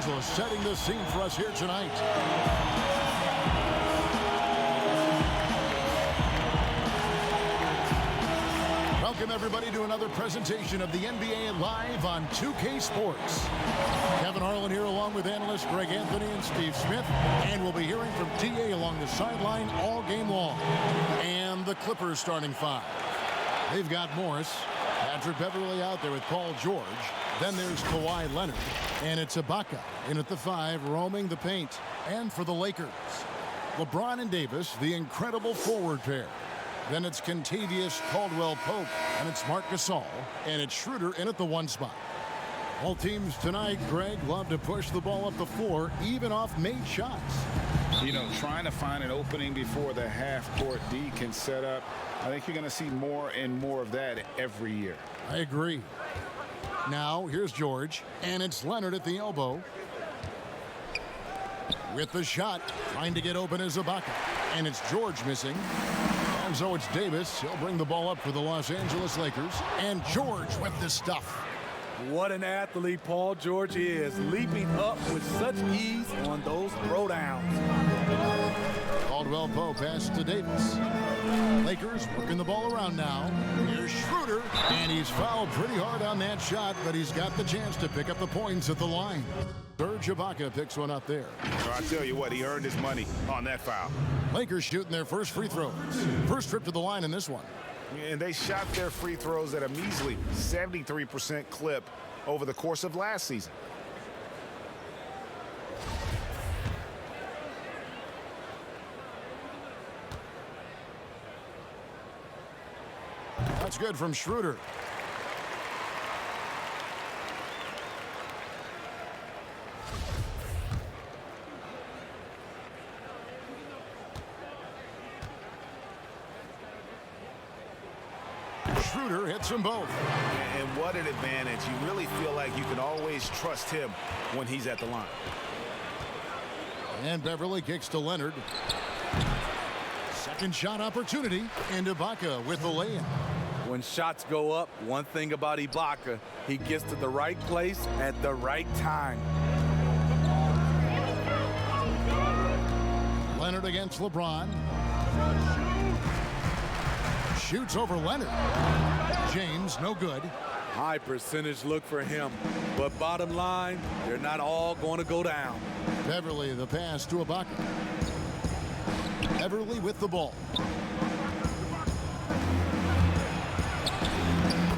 Angeles setting the scene for us here tonight. Welcome, everybody, to another presentation of the NBA Live on 2K Sports. Kevin Harlan here along with analysts Greg Anthony and Steve Smith. And we'll be hearing from DA along the sideline all game long. And the Clippers starting five. They've got Morris, Patrick Beverley out there with Paul George. Then there's Kawhi Leonard. And it's Ibaka in at the 5, roaming the paint. And for the Lakers, LeBron and Davis, the incredible forward pair. Then it's Kentavious Caldwell-Pope, and it's Marc Gasol, and it's Schroeder in at the 1 spot. All teams tonight, Greg, love to push the ball up the floor, even off made shots. You know, trying to find an opening before the half-court D can set up. I think you're going to see more and more of that every year. I agree. Now, here's George, and it's Leonard at the elbow. With the shot, trying to get open is Ibaka, and it's George missing. And so it's Davis. He'll bring the ball up for the Los Angeles Lakers. And George with the stuff. What an athlete Paul George is, leaping up with such ease on those throwdowns. Caldwell-Pope pass to Davis. Lakers working the ball around now. Here's Schroeder, and he's fouled pretty hard on that shot, but he's got the chance to pick up the points at the line. Serge Ibaka picks one up there. So I tell you what, he earned his money on that foul. Lakers shooting their first free throws. First trip to the line in this one. And they shot their free throws at a measly 73% clip over the course of last season. That's good from Schroeder. Schroeder hits them both. And what an advantage. You really feel like you can always trust him when he's at the line. And Beverley kicks to Leonard. Second shot opportunity, and Ibaka with the lay-in. When shots go up, one thing about Ibaka, he gets to the right place at the right time. Leonard against LeBron. Shoots over Leonard. James, no good. High percentage look for him, but bottom line, they're not all going to go down. Beverley, the pass to Ibaka. Beverley with the ball.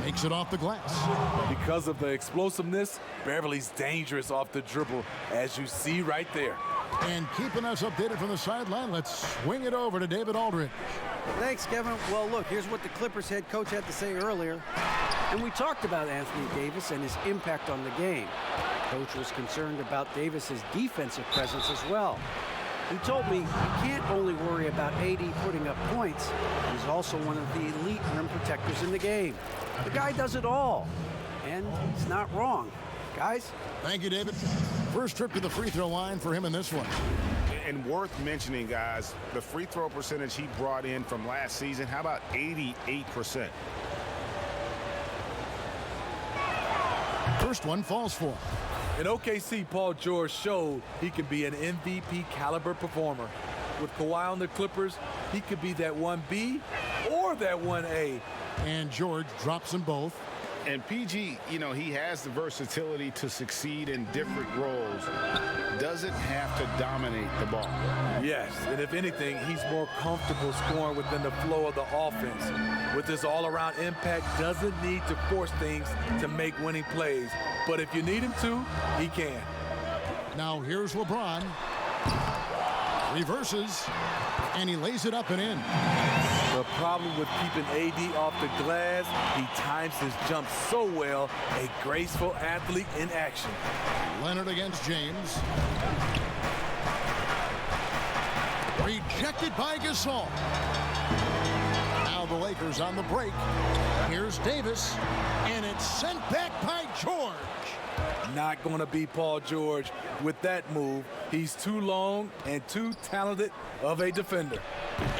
Makes it off the glass. Because of the explosiveness, Beverley's dangerous off the dribble, as you see right there. And keeping us updated from the sideline, let's swing it over to David Aldridge. Thanks, Kevin. Well, look, here's what the Clippers head coach had to say earlier. And we talked about Anthony Davis and his impact on the game. Coach was concerned about Davis's defensive presence as well. He told me you can't only worry about AD putting up points. He's also one of the elite rim protectors in the game. The guy does it all, and he's not wrong. Guys? Thank you, David. First trip to the free throw line for him in this one. And worth mentioning, guys, the free throw percentage he brought in from last season, how about 88%? First one falls for him. In OKC, Paul George showed he could be an MVP caliber performer. With Kawhi on the Clippers, he could be that 1B or that 1A. And George drops them both. And PG, you know, he has the versatility to succeed in different roles. Doesn't have to dominate the ball. Yes, and if anything, he's more comfortable scoring within the flow of the offense. With his all-around impact, doesn't need to force things to make winning plays. But if you need him to, he can. Now here's LeBron. Reverses, and he lays it up and in. The problem with keeping AD off the glass, he times his jump so well, a graceful athlete in action. Leonard against James. Rejected by Gasol. Now the Lakers on the break. Here's Davis, and it's sent back by George. Not going to be Paul George with that move. He's too long and too talented of a defender.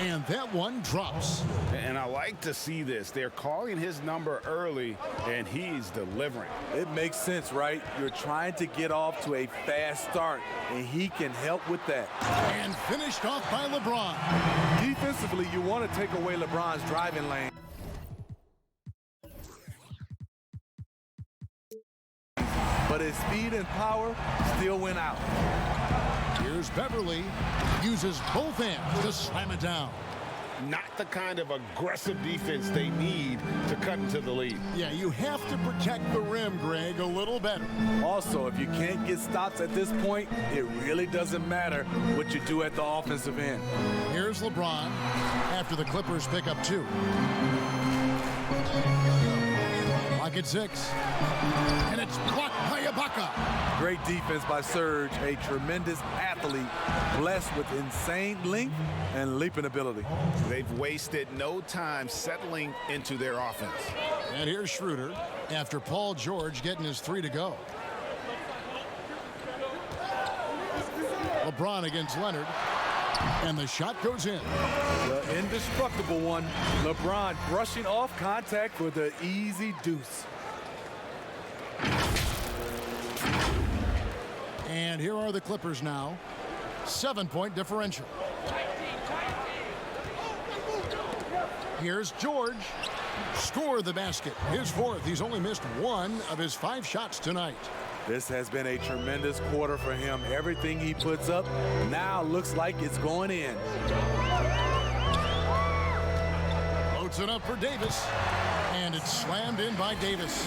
And that one drops. And I like to see this. They're calling his number early, and he's delivering. It makes sense, right? You're trying to get off to a fast start, and he can help with that. And finished off by LeBron. Defensively, you want to take away LeBron's driving lane. But his speed and power still went out. Here's Beverly. Uses both hands to slam it down. Not the kind of aggressive defense they need to cut into the lead. Yeah, you have to protect the rim, Greg, a little better. Also, if you can't get stops at this point, it really doesn't matter what you do at the offensive end. Here's LeBron after the Clippers pick up 2. Lock at 6. And it's blocked by Ibaka. Great defense by Serge, a tremendous athlete, blessed with insane length and leaping ability. They've wasted no time settling into their offense. And here's Schroeder after Paul George getting his 3 to go. LeBron against Leonard. And the shot goes in. The indestructible one. LeBron brushing off contact for the easy deuce. And here are the Clippers now. 7-point differential. Here's George. Score the basket. His 4th. He's only missed 1 of his 5 shots tonight. This has been a tremendous quarter for him. Everything he puts up now looks like it's going in. Floats it up for Davis. And it's slammed in by Davis.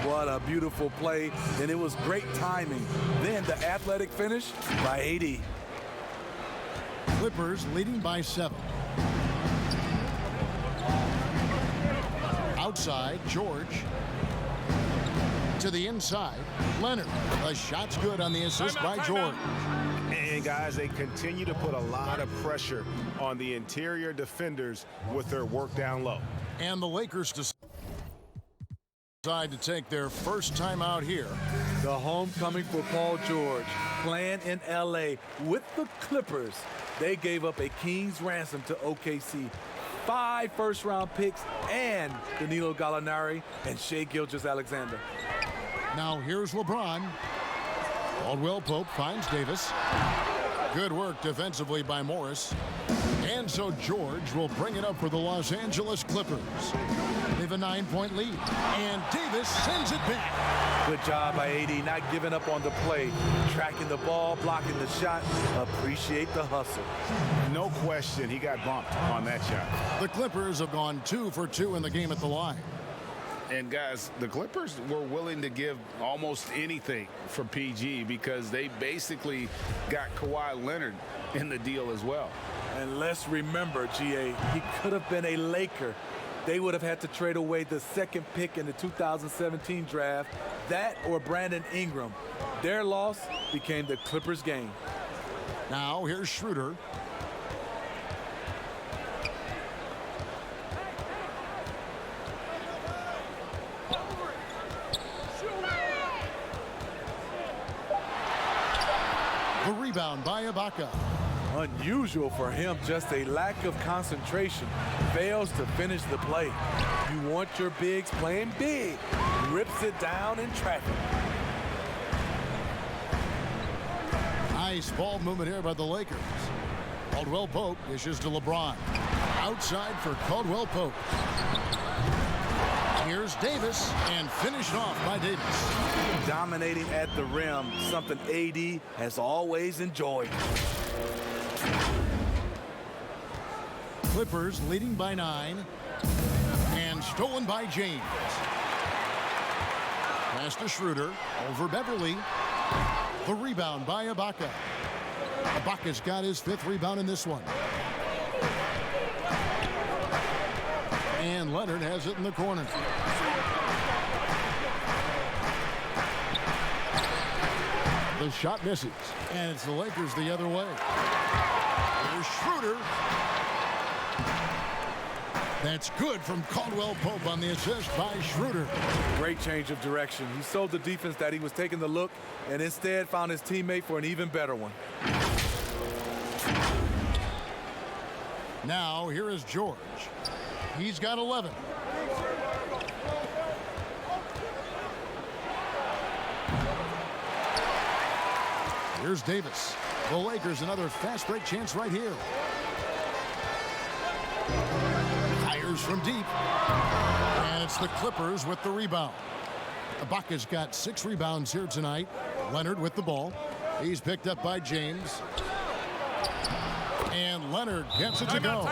What a beautiful play, and it was great timing. Then the athletic finish by AD. Clippers leading by 7. Outside, George. To the inside, Leonard. The shot's good on the assist by George. And guys, they continue to put a lot of pressure on the interior defenders with their work down low. And the Lakers decide to take their first time out here. The homecoming for Paul George, playing in LA with the Clippers. They gave up a king's ransom to OKC. 5 first-round picks and Danilo Gallinari and Shai Gilgeous-Alexander. Now here's LeBron. Caldwell Pope finds Davis. Good work defensively by Morris. And so George will bring it up for the Los Angeles Clippers. They have a 9-point lead. And Davis sends it back. Good job by AD, not giving up on the play. Tracking the ball, blocking the shot. Appreciate the hustle. No question, he got bumped on that shot. The Clippers have gone 2 for 2 in the game at the line. And guys, the Clippers were willing to give almost anything for PG because they basically got Kawhi Leonard in the deal as well. And let's remember, GA, he could have been a Laker. They would have had to trade away the 2nd pick in the 2017 draft, that or Brandon Ingram. Their loss became the Clippers' gain. Now here's Schroeder. The rebound by Ibaka. Unusual for him, just a lack of concentration. Fails to finish the play. You want your bigs playing big. Rips it down in traffic. Nice ball movement here by the Lakers. Caldwell Pope dishes to LeBron. Outside for Caldwell Pope. Here's Davis, and finished off by Davis. Dominating at the rim, something AD has always enjoyed. Clippers leading by 9. And stolen by James. Pass to Schroeder. Over Beverly. The rebound by Ibaka. Ibaka's got his 5th rebound in this one. And Leonard has it in the corner. The shot misses. And it's the Lakers the other way. Here's Schroeder. That's good from Caldwell Pope on the assist by Schroeder. Great change of direction. He showed the defense that he was taking the look and instead found his teammate for an even better one. Now, here is George. He's got 11. Here's Davis. The Lakers another fast break chance right here. Fires from deep. And it's the Clippers with the rebound. Ibaka's got 6 rebounds here tonight. Leonard with the ball. He's picked up by James. And Leonard gets it to go.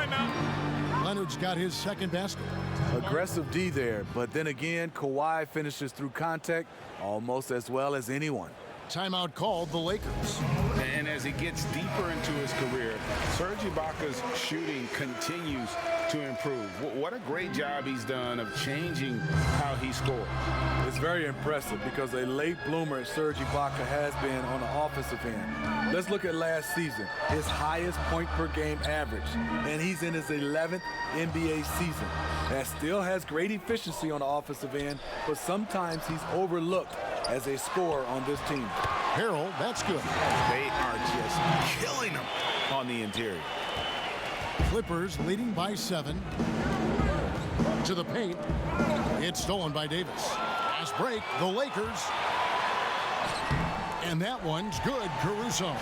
Leonard's got his second basket. Aggressive D there, but then again, Kawhi finishes through contact almost as well as anyone. Timeout called the Lakers. And as he gets deeper into his career, Serge Ibaka's shooting continues to improve. What a great job he's done of changing how he scores. It's very impressive because a late bloomer Serge Ibaka has been on the offensive end. Let's look at last season, his highest point per game average, and he's in his 11th NBA season. That still has great efficiency on the offensive end, but sometimes he's overlooked as a scorer on this team. Harold, that's good. They are just killing him on the interior. Clippers leading by 7. To the paint. It's stolen by Davis. Fast break, the Lakers. And that one's good, Caruso.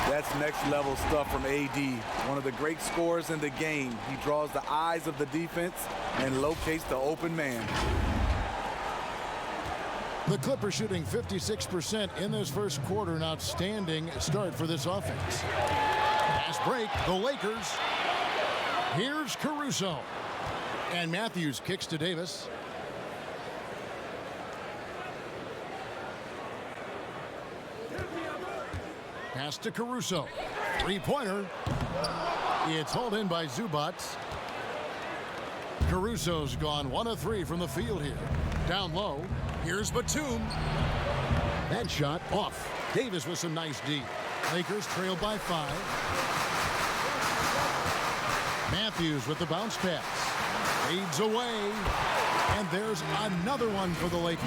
That's next level stuff from AD. One of the great scorers in the game. He draws the eyes of the defense and locates the open man. The Clippers shooting 56% in this first quarter. An outstanding start for this offense. Fast break, the Lakers. Here's Caruso. And Matthews kicks to Davis. Pass to Caruso. Three-pointer. It's hauled in by Zubac. Caruso's gone 1 of 3 from the field here. Down low. Here's Batum. That shot off. Davis with some nice D. Lakers trail by 5. Matthews with the bounce pass. Fades away. And there's another one for the Lakers.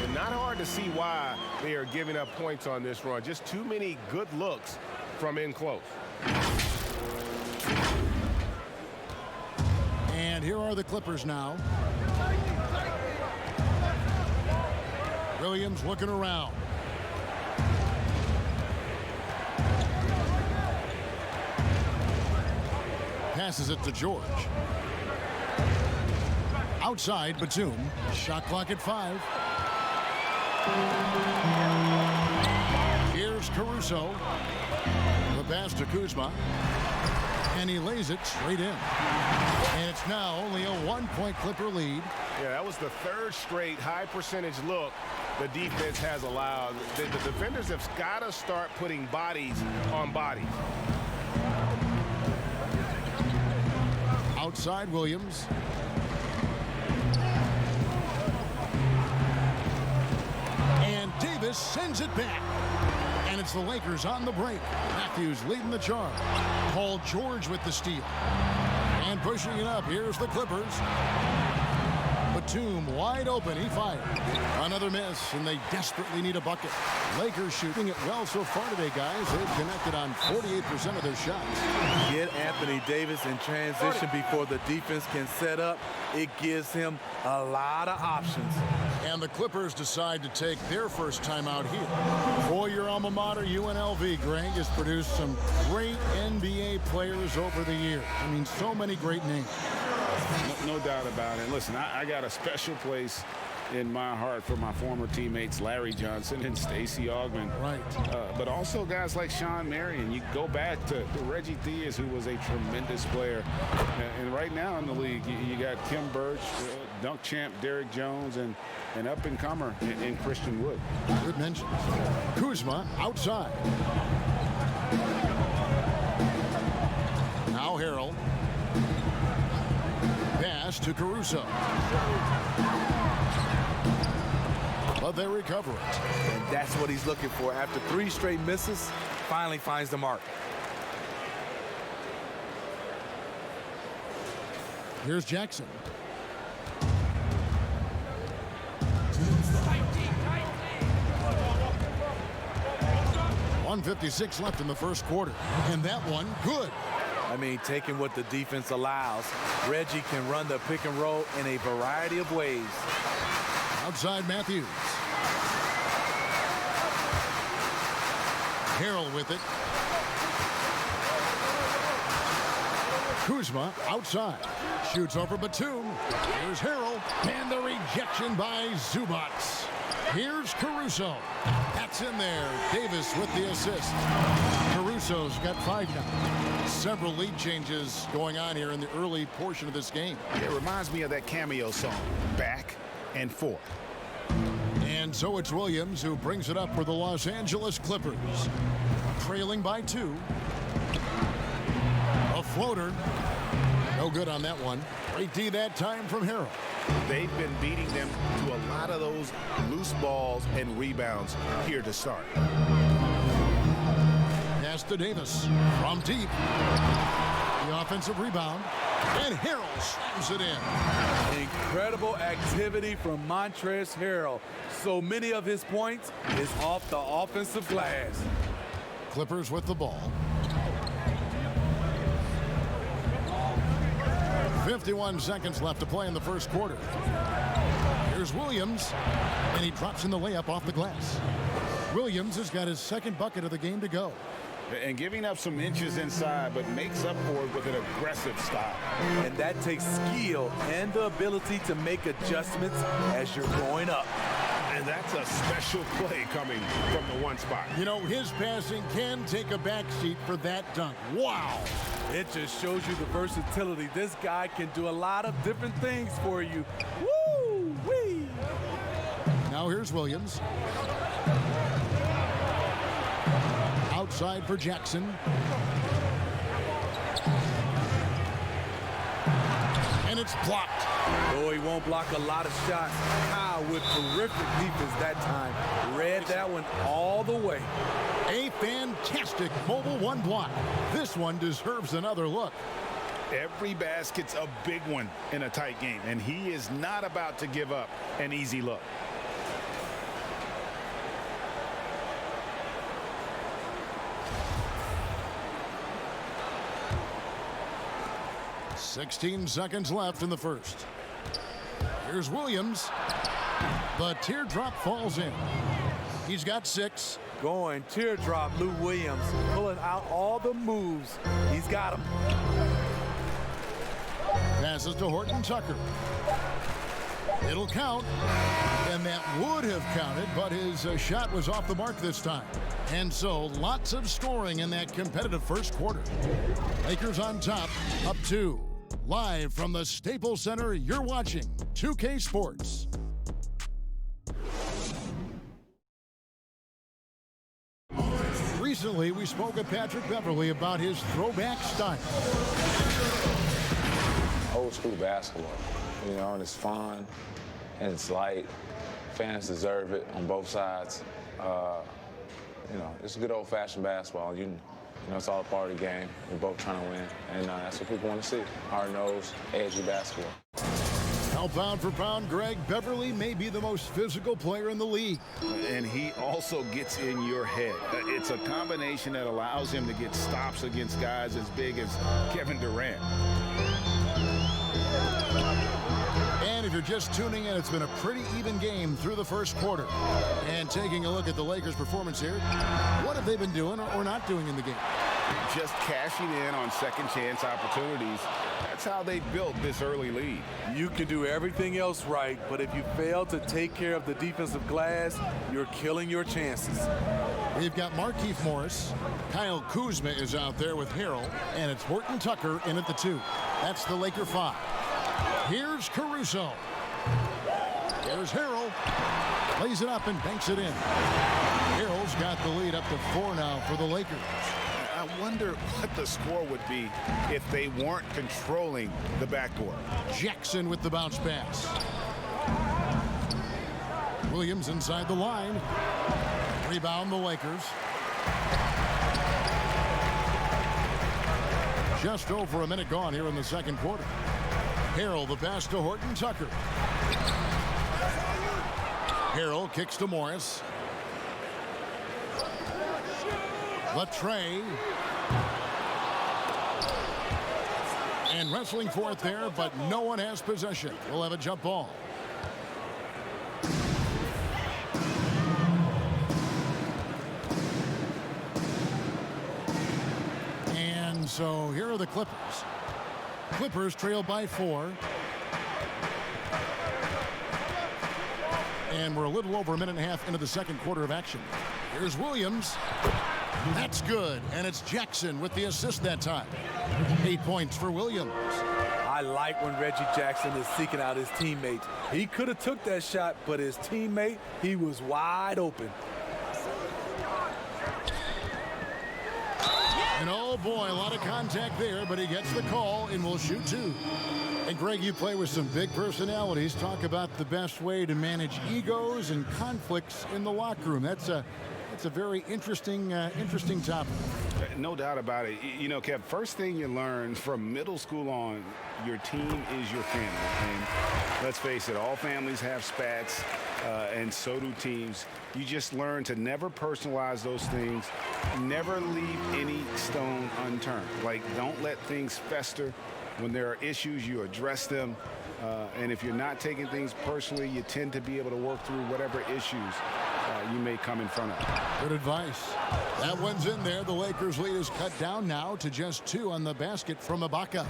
And not hard to see why they are giving up points on this run. Just too many good looks from in close. And here are the Clippers now. Williams looking around. Passes it to George. Outside, Batum. Shot clock at 5. Here's Caruso. The pass to Kuzma. And he lays it straight in. And it's now only a 1-point Clipper lead. Yeah, that was the 3rd straight high percentage look the defense has allowed. The defenders have got to start putting bodies on bodies. Outside, Williams. And Davis sends it back. And it's the Lakers on the break. Matthews leading the charge. Paul George with the steal. And pushing it up. Here's the Clippers. Batum wide open. He fired. Another miss, and they desperately need a bucket. Lakers shooting it well so far today, guys. They've connected on 48% of their shots. Get Anthony Davis in transition before the defense can set up. It gives him a lot of options. And the Clippers decide to take their first timeout here. For your alma mater, UNLV, Greg, has produced some great NBA players over the years. I mean, so many great names. No doubt about it. Listen, I got a special place in my heart for my former teammates Larry Johnson and Stacey Augmon. Right. But also guys like Sean Marion. You go back to Reggie Theus, who was a tremendous player. And right now in the league, you got Tim Birch, dunk champ Derrick Jones, and up-and-comer in Christian Wood. Good mention. Kuzma outside. Now Harold. Pass to Caruso. But they recover it. And that's what he's looking for. After 3 straight misses, finally finds the mark. Here's Jackson. 1:56 left in the first quarter. And that one, good. I mean, taking what the defense allows, Reggie can run the pick and roll in a variety of ways. Outside Matthews. Harrell with it. Kuzma outside. Shoots over Batum. Here's Harrell. And the rejection by Zubats. Here's Caruso. That's in there. Davis with the assist. Caruso's got 5 now. Several lead changes going on here in the early portion of this game. It reminds me of that cameo song, Back and Forth. And so it's Williams who brings it up for the Los Angeles Clippers. Trailing by 2. A floater. No good on that one. Great D that time from Harrell. They've been beating them to a lot of those loose balls and rebounds here to start. Pass to Davis from deep. The offensive rebound. And Harrell slams it in. Incredible activity from Montrezl Harrell. So many of his points is off the offensive glass. Clippers with the ball. 51 seconds left to play in the first quarter. Here's Williams, and he drops in the layup off the glass. Williams has got his second bucket of the game to go. And giving up some inches inside, but makes up for it with an aggressive stop. And that takes skill and the ability to make adjustments as you're going up. And that's a special play coming from the one spot. You know, his passing can take a backseat for that dunk. Wow. It just shows you the versatility. This guy can do a lot of different things for you. Woo-wee. Now here's Williams. Outside for Jackson. And it's blocked. Oh, he won't block a lot of shots. Kyle with terrific defense that time. Read that one all the way. A fantastic mobile one block. This one deserves another look. Every basket's a big one in a tight game, and he is not about to give up an easy look. .16 seconds left in the first. Here's Williams. The teardrop falls in. He's got 6. Going teardrop, Lou Williams, pulling out all the moves. He's got them. Passes to Horton Tucker. It'll count. And that would have counted, but his shot was off the mark this time. And so lots of scoring in that competitive first quarter. Lakers on top, up 2. Live from the Staples Center, you're watching 2K Sports. Recently, we spoke with Patrick Beverley about his throwback style. Old school basketball, you know, and it's fun and it's light. Fans deserve it on both sides. You know, it's good old-fashioned basketball. You know, it's all a part of the game. We're both trying to win, and that's what people want to see. Hard-nosed, edgy basketball. Now, pound for pound, Greg, Beverley may be the most physical player in the league. And he also gets in your head. It's a combination that allows him to get stops against guys as big as Kevin Durant. And if you're just tuning in, it's been a pretty even game through the first quarter. And taking a look at the Lakers' performance here, what have they been doing or not doing in the game? Just cashing in on second chance opportunities. That's how they built this early lead. You can do everything else right, but if you fail to take care of the defensive glass, you're killing your chances. We've got Markieff Morris. Kyle Kuzma is out there with Harrell, and it's Horton Tucker in at the 2. That's the Laker 5. Here's Caruso. There's Harrell. Lays it up and banks it in. Harrell's got the lead up to 4 now for the Lakers. I wonder what the score would be if they weren't controlling the backcourt. Jackson with the bounce pass. Williams inside the line. Rebound the Lakers. Just over a minute gone here in the second quarter. Harrell, the pass to Horton Tucker. Harrell kicks to Morris. Latre. And wrestling for it there, but no one has possession. We'll have a jump ball. And so here are the Clippers. Clippers trail by 4. And we're a little over a minute and a half into the second quarter of action. Here's Williams. That's good. And it's Jackson with the assist that time. 8 points for Williams. I like when Reggie Jackson is seeking out his teammates. He could have took that shot, but his teammate, he was wide open. And oh boy, a lot of contact there, but he gets the call and will shoot 2. And Greg, you play with some big personalities. Talk about the best way to manage egos and conflicts in the locker room. That's a very interesting topic. No doubt about it. You know, Kev, first thing you learn from middle school on, your team is your family. And let's face it, all families have spats, and so do teams. You just learn to never personalize those things. Never leave any stone unturned. Like, don't let things fester. When there are issues, you address them. And if you're not taking things personally, you tend to be able to work through whatever issues you may come in front of. Good advice. That one's in there. The Lakers lead is cut down now to just 2 on the basket from Ibaka.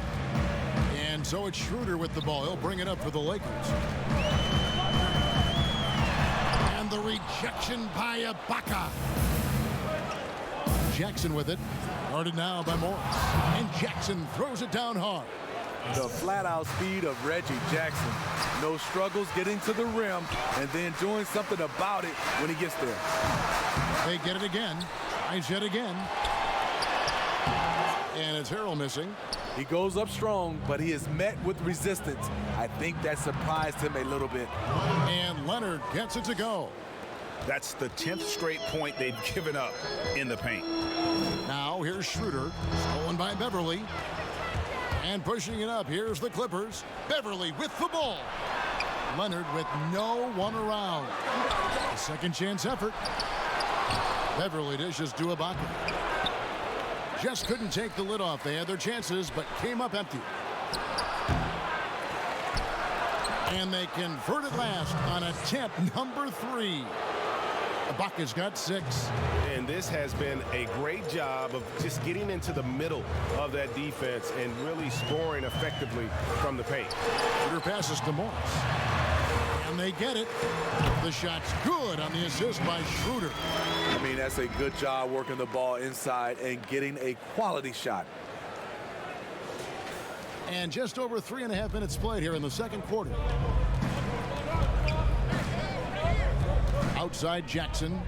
And so it's Schroeder with the ball. He'll bring it up for the Lakers. And the rejection by Ibaka. Jackson with it. Guarded now by Morris. And Jackson throws it down hard. The flat-out speed of Reggie Jackson. No struggles getting to the rim and then doing something about it when he gets there. They get it again. Nice hit again. And it's Harrell missing. He goes up strong, but he is met with resistance. I think that surprised him a little bit. And Leonard gets it to go. That's the 10th straight point they've given up in the paint. Now here's Schroeder, stolen by Beverly. And pushing it up, here's the Clippers. Beverly with the ball. Leonard with no one around. A second chance effort. Beverly dishes to Ibaka. Just couldn't take the lid off. They had their chances, but came up empty. And they convert it last on attempt number 3. Ibaka's got 6. And this has been a great job of just getting into the middle of that defense and really scoring effectively from the paint. Schroeder passes to Morris. And they get it. The shot's good on the assist by Schroeder. I mean, that's a good job working the ball inside and getting a quality shot. And just over 3.5 minutes played here in the second quarter. Outside Jackson.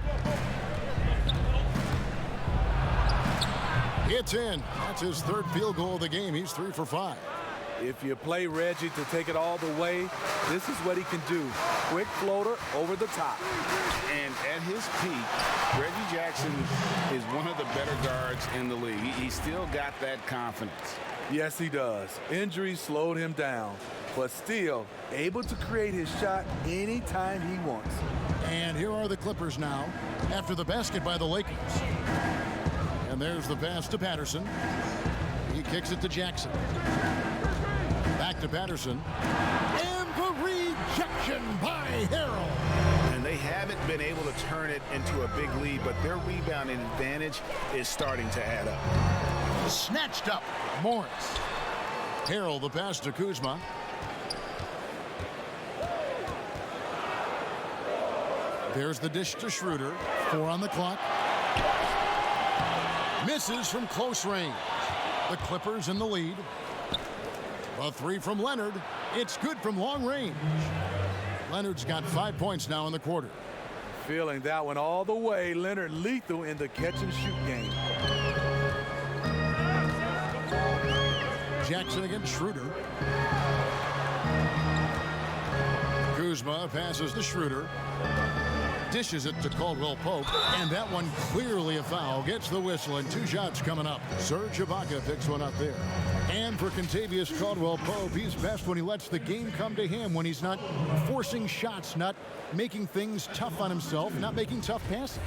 It's in. That's his 3rd field goal of the game. He's 3 for 5. If you play Reggie to take it all the way, this is what he can do. Quick floater over the top. And at his peak, Reggie Jackson is one of the better guards in the league. He's still got that confidence. Yes, he does. Injuries slowed him down, but still able to create his shot anytime he wants. And here are the Clippers now after the basket by the Lakers. And there's the pass to Patterson. He kicks it to Jackson. Back to Patterson. And the rejection by Harrell. And they haven't been able to turn it into a big lead, but their rebounding advantage is starting to add up. Snatched up. Morris. Harrell, the pass to Kuzma. There's the dish to Schroeder. 4 on the clock. Misses from close range. The Clippers in the lead. A 3 from Leonard. It's good from long range. Leonard's got 5 points now in the quarter. Feeling that one all the way. Leonard lethal in the catch and shoot game. Jackson against Schroeder. Kuzma passes to Schroeder. Dishes it to Caldwell Pope, and that one clearly a foul. Gets the whistle, and 2 shots coming up. Serge Ibaka picks one up there. And for Kentavious Caldwell Pope, he's best when he lets the game come to him, when he's not forcing shots, not making things tough on himself, not making tough passes.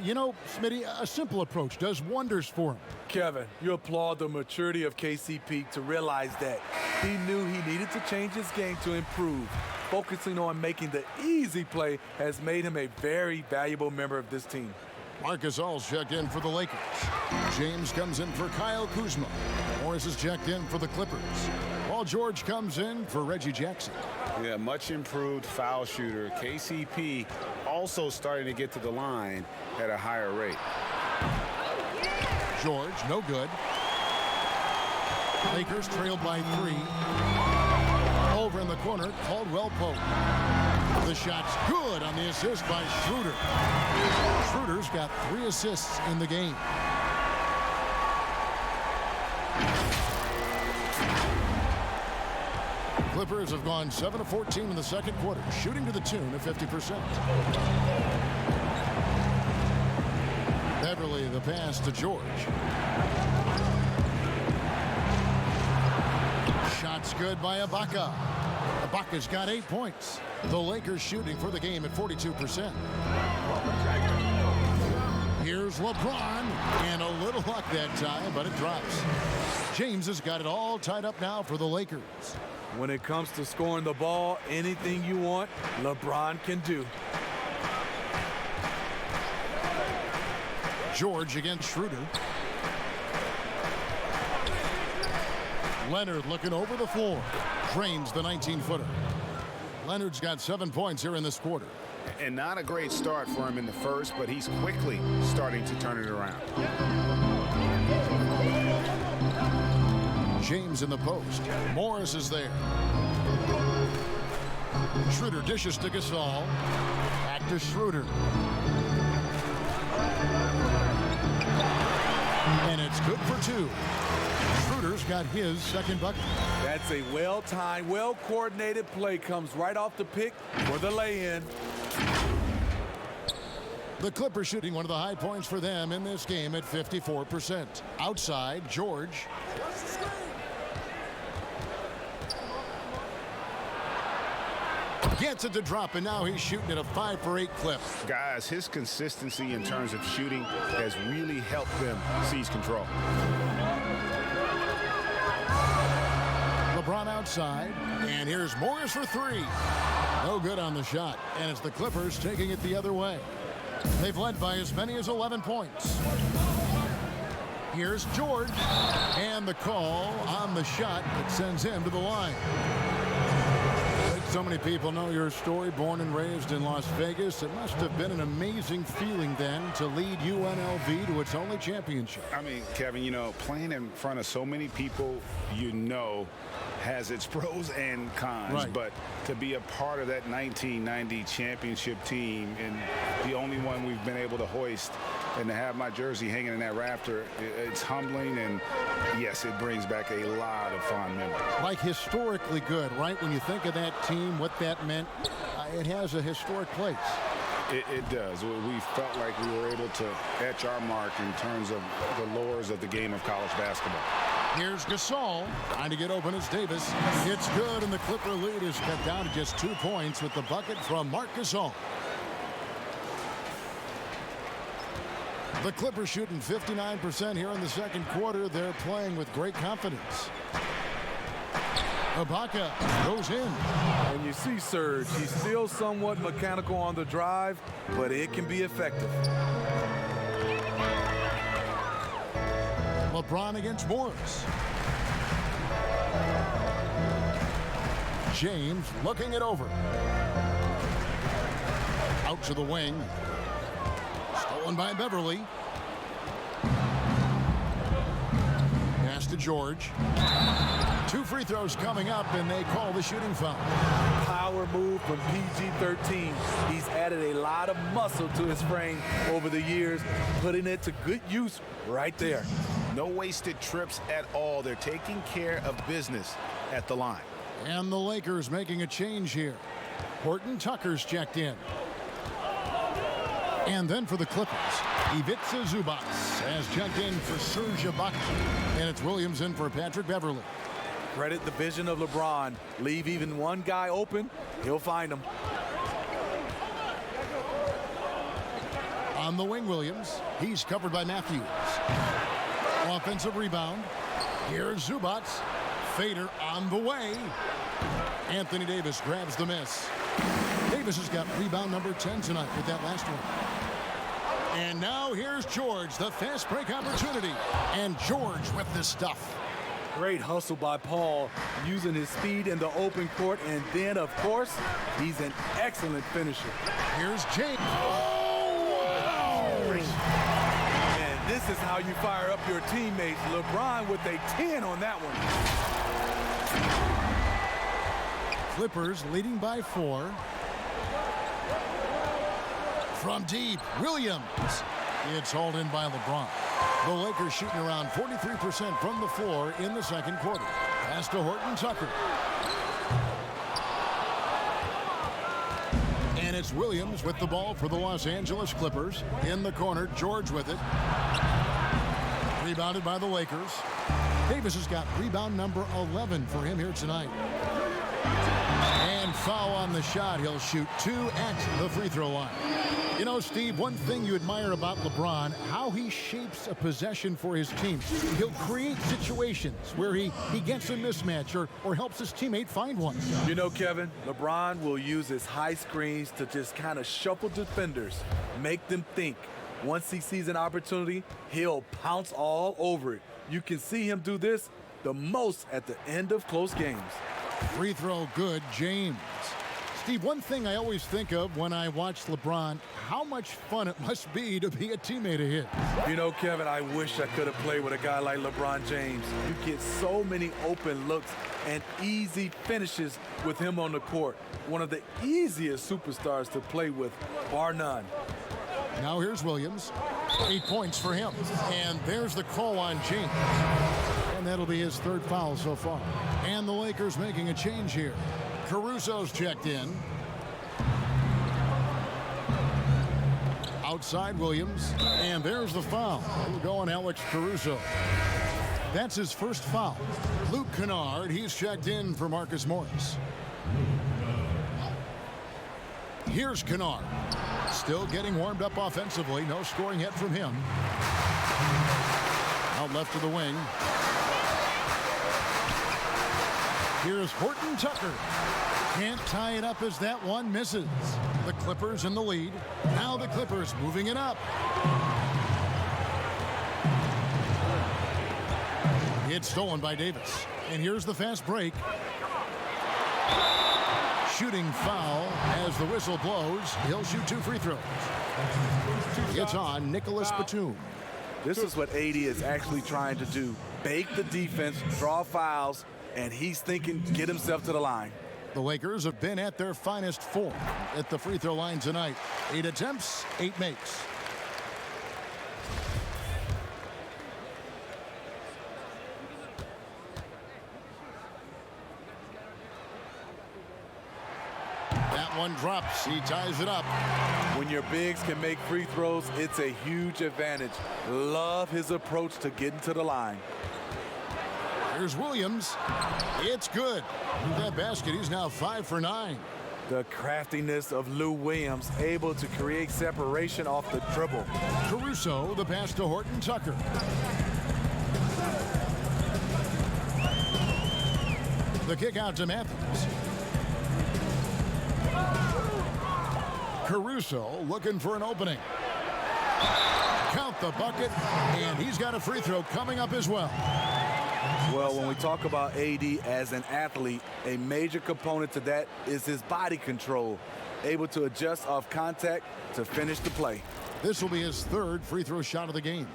You know, Smitty, a simple approach does wonders for him. Kevin, you applaud the maturity of KCP to realize that he knew he needed to change his game to improve. Focusing on making the easy play has made him a very valuable member of this team. Marc Gasol's checked in for the Lakers. James comes in for Kyle Kuzma. Morris is checked in for the Clippers. Paul George comes in for Reggie Jackson. Yeah, much improved foul shooter. KCP also starting to get to the line at a higher rate. George, no good. Lakers trailed by 3. Over in the corner, Caldwell Pope. The shot's good on the assist by Schroeder. Schroeder's got 3 assists in the game. Clippers have gone 7 of 14 in the second quarter, shooting to the tune of 50%. Beverly, the pass to George. Shot's good by Ibaka. Ibaka's got 8 points. The Lakers shooting for the game at 42%. Here's LeBron, and a little luck that time, but it drops. James has got it all tied up now for the Lakers. When it comes to scoring the ball, anything you want, LeBron can do. George against Schroeder. Leonard looking over the floor. Drains the 19-footer. Leonard's got 7 points here in this quarter. And not a great start for him in the first, but he's quickly starting to turn it around. James in the post. Morris is there. Schroeder dishes to Gasol. Back to Schroeder. And it's good for 2. Schroeder's got his second bucket. That's a well-timed, well-coordinated play. Comes right off the pick for the lay-in. The Clippers shooting one of the high points for them in this game at 54%. Outside, George. Gets it to drop, and now he's shooting at a 5 for 8 clip. Guys, his consistency in terms of shooting has really helped them seize control. LeBron outside, and here's Morris for 3. No good on the shot, and it's the Clippers taking it the other way. They've led by as many as 11 points. Here's George, and the call on the shot that sends him to the line. So many people know your story, born and raised in Las Vegas. It must have been an amazing feeling then to lead UNLV to its only championship. I mean, Kevin, you know, playing in front of so many people, you know, has its pros and cons. Right. But to be a part of that 1990 championship team and the only one we've been able to hoist and to have my jersey hanging in that rafter, it's humbling, and yes, it brings back a lot of fond memories. Like historically good, right? When you think of that team, what that meant, it has a historic place. It does. We felt like we were able to etch our mark in terms of the lures of the game of college basketball. Here's Gasol trying to get open as Davis. It's good, and the Clipper lead is cut down to just 2 points with the bucket from Marc Gasol. The Clippers shooting 59% here in the second quarter. They're playing with great confidence. Ibaka goes in. And you see Serge, he's still somewhat mechanical on the drive, but it can be effective. LeBron against Morris. James looking it over. Out to the wing. Stolen by Beverly. Pass to George. 2 free throws coming up, and they call the shooting foul. Power move from PG-13. He's added a lot of muscle to his frame over the years, putting it to good use right there. No wasted trips at all. They're taking care of business at the line. And the Lakers making a change here. Horton Tucker's checked in. And then for the Clippers, Ivica Zubac has checked in for Serge Ibaka. And it's Williams in for Patrick Beverley. Credit the vision of LeBron. Leave even one guy open, he'll find him. On the wing, Williams. He's covered by Matthews. Offensive rebound. Here's Zubac. Fader on the way. Anthony Davis grabs the miss. Davis has got rebound number 10 tonight with that last one. And now here's George, the fast break opportunity. And George with this stuff. Great hustle by Paul, using his speed in the open court. And then, of course, he's an excellent finisher. Here's James. And this is how you fire up your teammates. LeBron with a 10 on that one. Clippers leading by 4. From deep, Williams. It's hauled in by LeBron. The Lakers shooting around 43% from the floor in the second quarter. Pass to Horton Tucker. And it's Williams with the ball for the Los Angeles Clippers. In the corner, George with it. Rebounded by the Lakers. Davis has got rebound number 11 for him here tonight. And foul on the shot. He'll shoot 2 at the free throw line. You know, Steve, one thing you admire about LeBron, how he shapes a possession for his team. He'll create situations where he gets a mismatch or helps his teammate find one. You know, Kevin, LeBron will use his high screens to just kind of shuffle defenders, make them think. Once he sees an opportunity, he'll pounce all over it. You can see him do this the most at the end of close games. Free throw good, James. Steve, one thing I always think of when I watch LeBron, how much fun it must be to be a teammate of his. You know, Kevin, I wish I could have played with a guy like LeBron James. You get so many open looks and easy finishes with him on the court. One of the easiest superstars to play with, bar none. Now here's Williams. 8 points for him. And there's the call on James. And that'll be his 3rd foul so far. And the Lakers making a change here. Caruso's checked in. Outside Williams. And there's the foul. We'll go on Alex Caruso. That's his 1st foul. Luke Kennard, he's checked in for Marcus Morris. Here's Kennard. Still getting warmed up offensively. No scoring yet from him. Out left to the wing. Here's Horton Tucker. Can't tie it up as that one misses. The Clippers in the lead. Now the Clippers moving it up. It's stolen by Davis. And here's the fast break. Shooting foul as the whistle blows. He'll shoot 2 free throws. It's on Nicholas Batum. This is what AD is actually trying to do. Bake the defense, draw fouls, and he's thinking get himself to the line. The Lakers have been at their finest 4 at the free throw line tonight. 8 attempts, 8 makes. That one drops. He ties it up. When your bigs can make free throws, it's a huge advantage. Love his approach to getting to the line. Here's Williams. It's good. With that basket, he's now 5 for 9. The craftiness of Lou Williams, able to create separation off the dribble. Caruso, the pass to Horton Tucker. The kick out to Matthews. Caruso looking for an opening. Count the bucket, and he's got a free throw coming up as well. Well, when we talk about AD as an athlete, a major component to that is his body control, able to adjust off contact to finish the play. This will be his 3rd free throw shot of the game.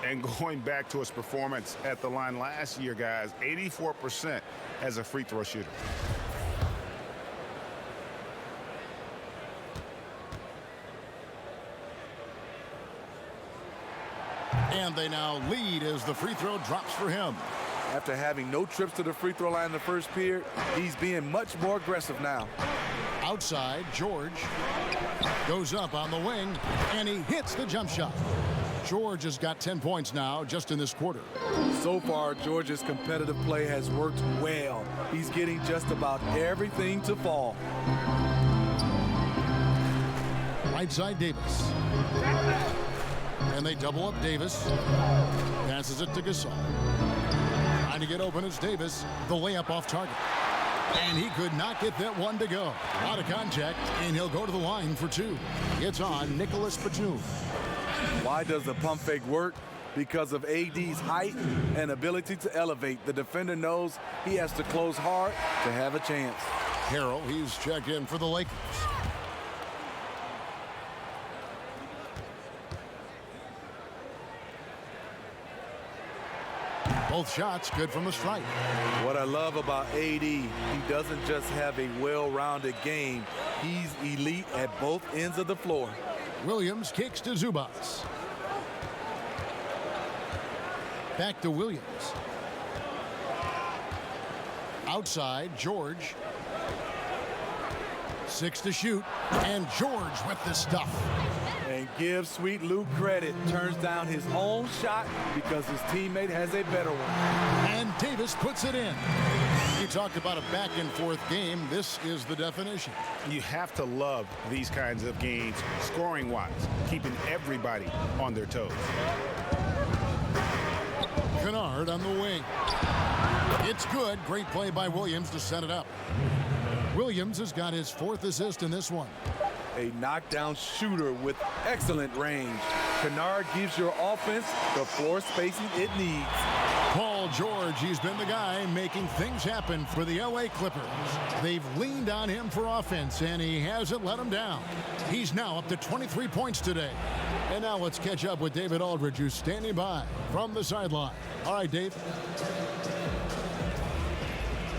And going back to his performance at the line last year, guys, 84% as a free throw shooter. And they now lead as the free throw drops for him. After having no trips to the free throw line in the first period, he's being much more aggressive now. Outside, George goes up on the wing, and he hits the jump shot. George has got 10 points now just in this quarter. So far, George's competitive play has worked well. He's getting just about everything to fall. Right side, Davis. And they double up Davis. Passes it to Gasol. Trying to get open is Davis. The layup off target. And he could not get that one to go. Out of contact, and he'll go to the line for two. It's on Nicholas Batum. Why does the pump fake work? Because of AD's height and ability to elevate. The defender knows he has to close hard to have a chance. Harrell, he's checked in for the Lakers. Both shots good from the stripe. What I love about AD, he doesn't just have a well-rounded game. He's elite at both ends of the floor. Williams kicks to Zubas. Back to Williams. Outside, George. 6 to shoot, and George with the stuff. And give Sweet Luke credit. Turns down his own shot because his teammate has a better one. And Davis puts it in. You talked about a back-and-forth game. This is the definition. You have to love these kinds of games, scoring-wise, keeping everybody on their toes. Kennard on the wing. It's good. Great play by Williams to set it up. Williams has got his 4th assist in this one. A knockdown shooter with excellent range. Kennard gives your offense the floor spacing it needs. Paul George, he's been the guy making things happen for the LA Clippers. They've leaned on him for offense, and he hasn't let them down. He's now up to 23 points today. And now let's catch up with David Aldridge, who's standing by from the sideline. All right, Dave.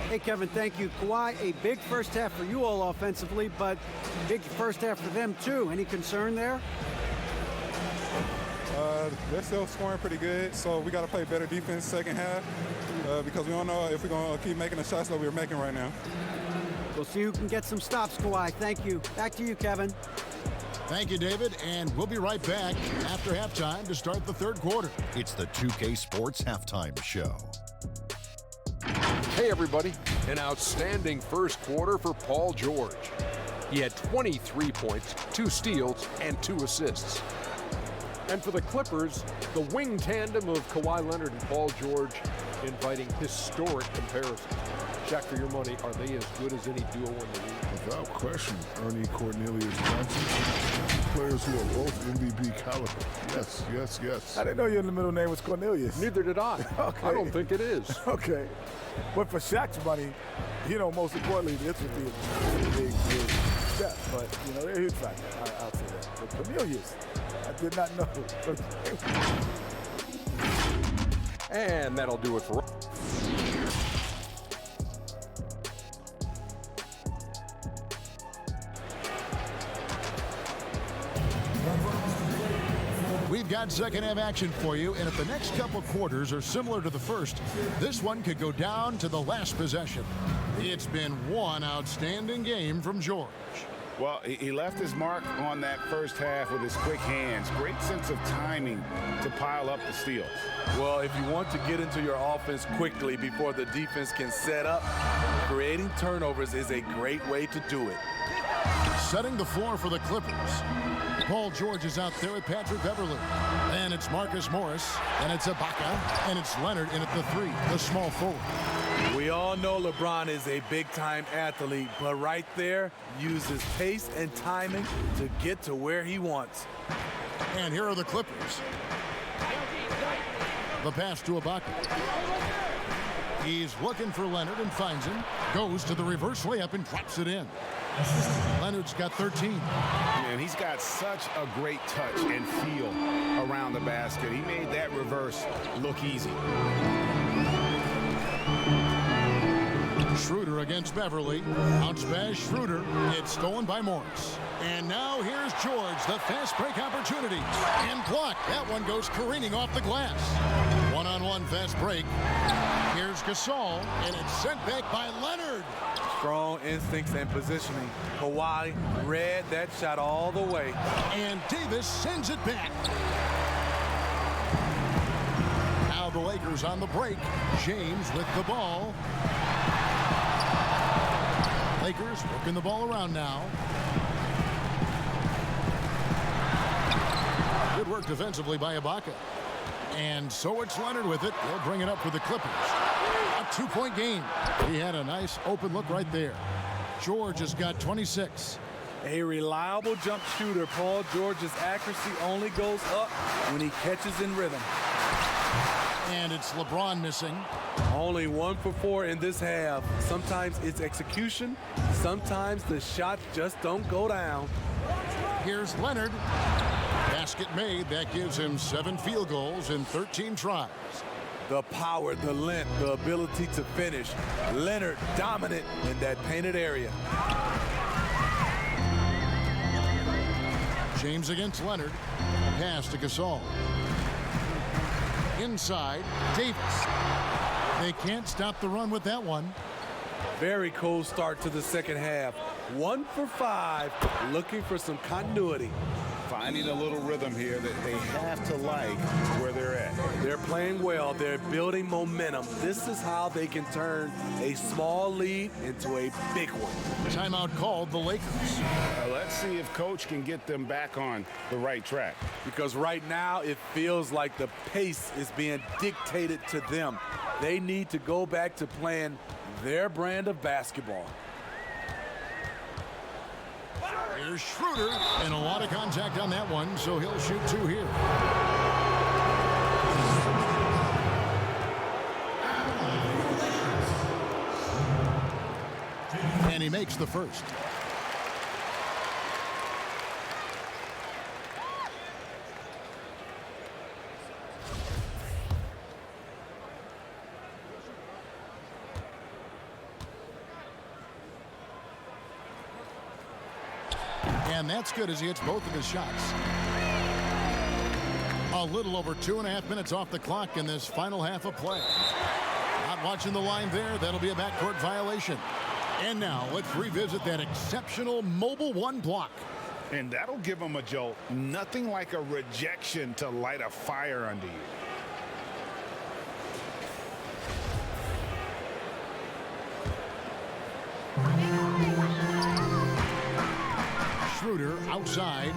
Hey, Kevin, thank you. Kawhi, a big first half for you all offensively, but big first half for them, too. Any concern there? They're still scoring pretty good, so we got to play better defense second half because we don't know if we're going to keep making the shots that we're making right now. We'll see who can get some stops, Kawhi. Thank you. Back to you, Kevin. Thank you, David, and we'll be right back after halftime to start the third quarter. It's the 2K Sports Halftime Show. Hey everybody, an outstanding first quarter for Paul George. He had 23 points, 2 steals, and 2 assists. And for the Clippers, the wing tandem of Kawhi Leonard and Paul George inviting historic comparisons. Shaq, for your money, are they as good as any duo in the league? Without question, Ernie Cornelius Johnson, players who are both MVP caliber. Yes, yes, yes. I didn't know your middle name was Cornelius. Neither did I. Okay. I don't think it is. Okay. But for Shaq's money, most importantly, this would be a big step. But, they're a huge factor. I'll say that. But Cornelius, I did not know. And that'll do it for We've got second half action for you, and if the next couple quarters are similar to the first, this one could go down to the last possession. It's been one outstanding game from George. Well, he left his mark on that first half with his quick hands. Great sense of timing to pile up the steals. Well, if you want to get into your offense quickly before the defense can set up, creating turnovers is a great way to do it. Setting the floor for the Clippers. Paul George is out there with Patrick Beverly. And it's Marcus Morris, and it's Ibaka, and it's Leonard in at the 3, the small forward. We all know LeBron is a big-time athlete, but right there, uses pace and timing to get to where he wants. And here are the Clippers. The pass to Ibaka. He's looking for Leonard and finds him. Goes to the reverse layup and drops it in. Leonard's got 13. Man, he's got such a great touch and feel around the basket. He made that reverse look easy. Schroeder against Beverly. Bounce pass Schroeder. It's stolen by Morris. And now here's George, the fast break opportunity. And blocked. That one goes careening off the glass. 1-on-1 2-on-1 fast break. Here's Gasol, and it's sent back by Leonard. Strong instincts and positioning. Kawhi read that shot all the way. And Davis sends it back. Now the Lakers on the break. James with the ball. Lakers working the ball around now. Good work defensively by Ibaka. And so it's Leonard with it. They'll bring it up for the Clippers. A 2-point game. He had a nice open look right there. George has got 26. A reliable jump shooter. Paul George's accuracy only goes up when he catches in rhythm. And it's LeBron missing. Only 1 for 4 in this half. Sometimes it's execution. Sometimes the shots just don't go down. Here's Leonard. Basket made. That gives him 7 field goals in 13 tries. The power, the length, the ability to finish. Leonard dominant in that painted area. James against Leonard. Pass to Gasol. Inside, Davis. They can't stop the run with that one. Very cold start to the second half. 1 for 5, looking for some continuity. Finding a little rhythm here that they have to like where they're at. They're playing well. They're building momentum. This is how they can turn a small lead into a big one. Timeout called the Lakers. Let's see if Coach can get them back on the right track. Because right now it feels like the pace is being dictated to them. They need to go back to playing their brand of basketball. Here's Schroeder, and a lot of contact on that one, so he'll shoot 2 here. And he makes the first. And that's good as he hits both of his shots. A little over 2.5 minutes off the clock in this final half of play. Not watching the line there. That'll be a backcourt violation. And now let's revisit that exceptional mobile 1 block. And that'll give them a jolt. Nothing like a rejection to light a fire under you. Schroeder outside.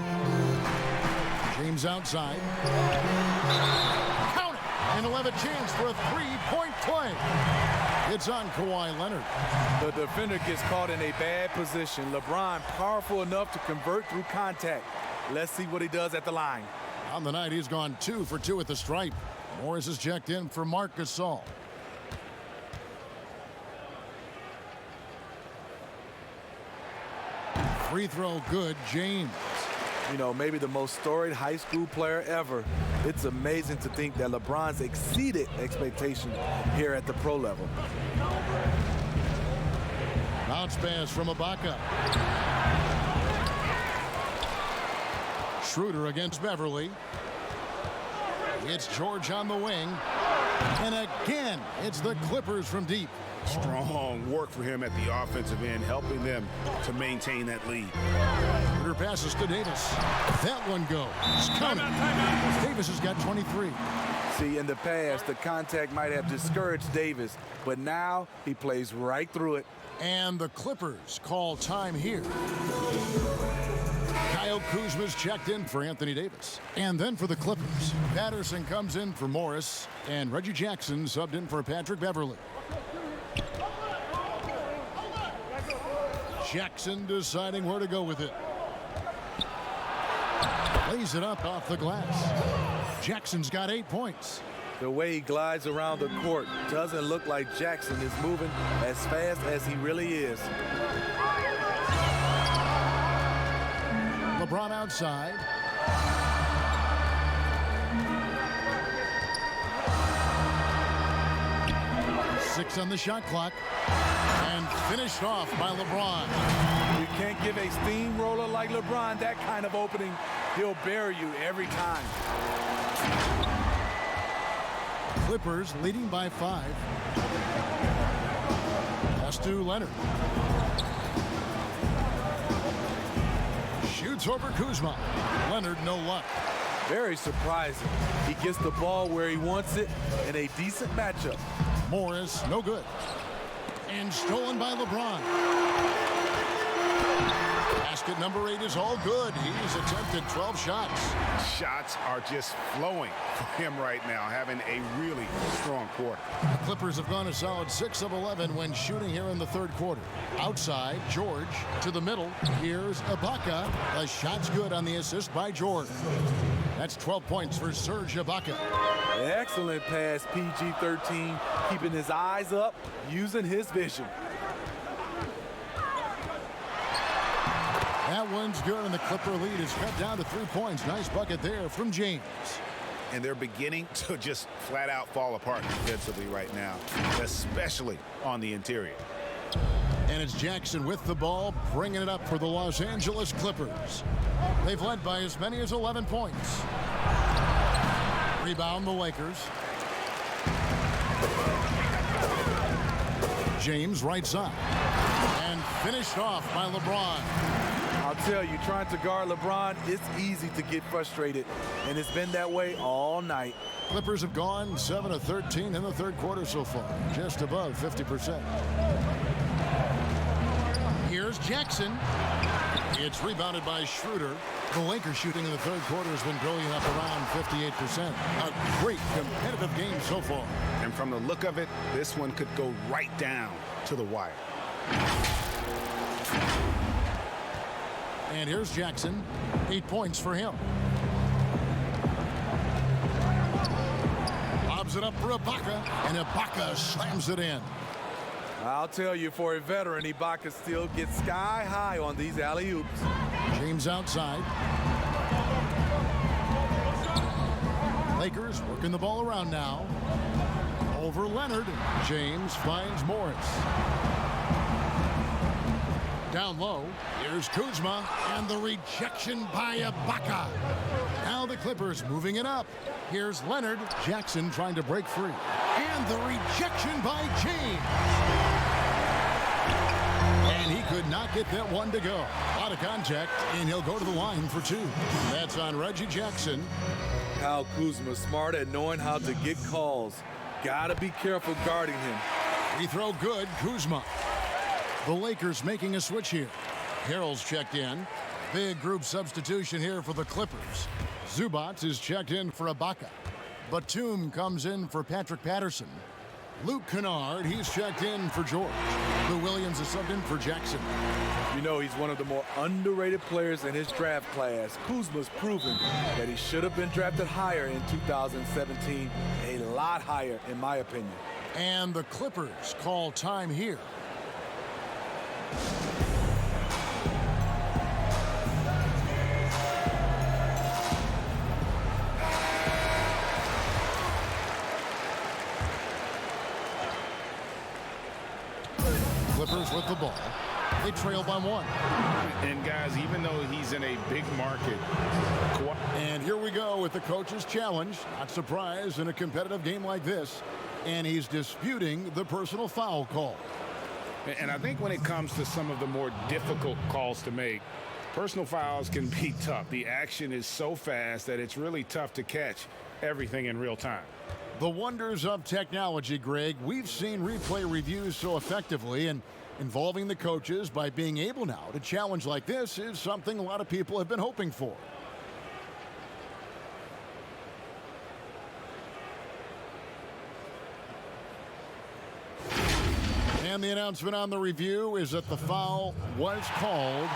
James outside. Count it! And he'll have a chance for a 3-point play. It's on Kawhi Leonard. The defender gets caught in a bad position. LeBron powerful enough to convert through contact. Let's see what he does at the line. On the night, he's gone 2 for 2 at the stripe. Morris is checked in for Marc Gasol. Free throw good, James. You know, maybe the most storied high school player ever. It's amazing to think that LeBron's exceeded expectations here at the pro level. Bounce pass from Ibaka. Schroeder against Beverly. It's George on the wing. And again, it's the Clippers from deep. Strong work for him at the offensive end, helping them to maintain that lead. Schroeder passes to Davis. That one goes. Davis has got 23. See, in the past, the contact might have discouraged Davis, but now he plays right through it. And the Clippers call time here. Kyle Kuzma's checked in for Anthony Davis. And then for the Clippers, Patterson comes in for Morris, and Reggie Jackson subbed in for Patrick Beverly. Jackson deciding where to go with it. Lays it up off the glass. Jackson's got 8 points. The way he glides around the court doesn't look like Jackson is moving as fast as he really is. LeBron outside. Six on the shot clock. And finished off by LeBron. You can't give a steamroller like LeBron that kind of opening. He'll bury you every time. Clippers leading by 5. Pass to Leonard. Shoots over Kuzma. Leonard, no luck. Very surprising. He gets the ball where he wants it in a decent matchup. Morris, no good. And stolen by LeBron. Basket number 8 is all good. He's attempted 12 shots. Shots are just flowing for him right now, having a really strong quarter. The Clippers have gone a solid 6 of 11 when shooting here in the third quarter. Outside, George to the middle. Here's Ibaka. The shot's good on the assist by George. That's 12 points for Serge Ibaka. Excellent pass, PG-13, keeping his eyes up, using his vision. That one's good, and the Clipper lead is cut down to 3 points. Nice bucket there from James. And they're beginning to just flat out fall apart defensively right now, especially on the interior. And it's Jackson with the ball, bringing it up for the Los Angeles Clippers. They've led by as many as 11 points. Rebound the Lakers. James right side. And finished off by LeBron. I'll tell you, trying to guard LeBron, it's easy to get frustrated, and it's been that way all night. Clippers have gone 7 of 13 in the third quarter so far, just above 50%. Here's Jackson. It's rebounded by Schroeder. The Lakers shooting in the third quarter has been going up around 58%. A great competitive game so far. And from the look of it, this one could go right down to the wire. And here's Jackson. 8 points for him. Lobs it up for Ibaka, and Ibaka slams it in. I'll tell you, for a veteran, Ibaka still gets sky high on these alley-oops. James outside. Lakers working the ball around now. Over Leonard. James finds Morris. Down low, here's Kuzma, and the rejection by Ibaka. Now the Clippers moving it up. Here's Leonard. Jackson trying to break free. And the rejection by James. And he could not get that one to go. Out of contact, and he'll go to the line for 2. That's on Reggie Jackson. Kyle Kuzma, smart at knowing how to get calls. Gotta be careful guarding him. Free throw good, Kuzma. The Lakers making a switch here. Harrell's checked in. Big group substitution here for the Clippers. Zubac is checked in for Ibaka. Batum comes in for Patrick Patterson. Luke Kennard, he's checked in for George. Lou Williams is subbed in for Jackson. You know, he's one of the more underrated players in his draft class. Kuzma's proven that he should have been drafted higher in 2017. A lot higher, in my opinion. And the Clippers call time here. Clippers with the ball. They trail by 1. And guys, even though he's in a big market. And here we go with the coach's challenge. Not surprised in a competitive game like this. And he's disputing the personal foul call. And I think when it comes to some of the more difficult calls to make, personal fouls can be tough. The action is so fast that it's really tough to catch everything in real time. The wonders of technology, Greg. We've seen replay reviews so effectively, and involving the coaches by being able now to challenge like this is something a lot of people have been hoping for. And the announcement on the review is that the foul was called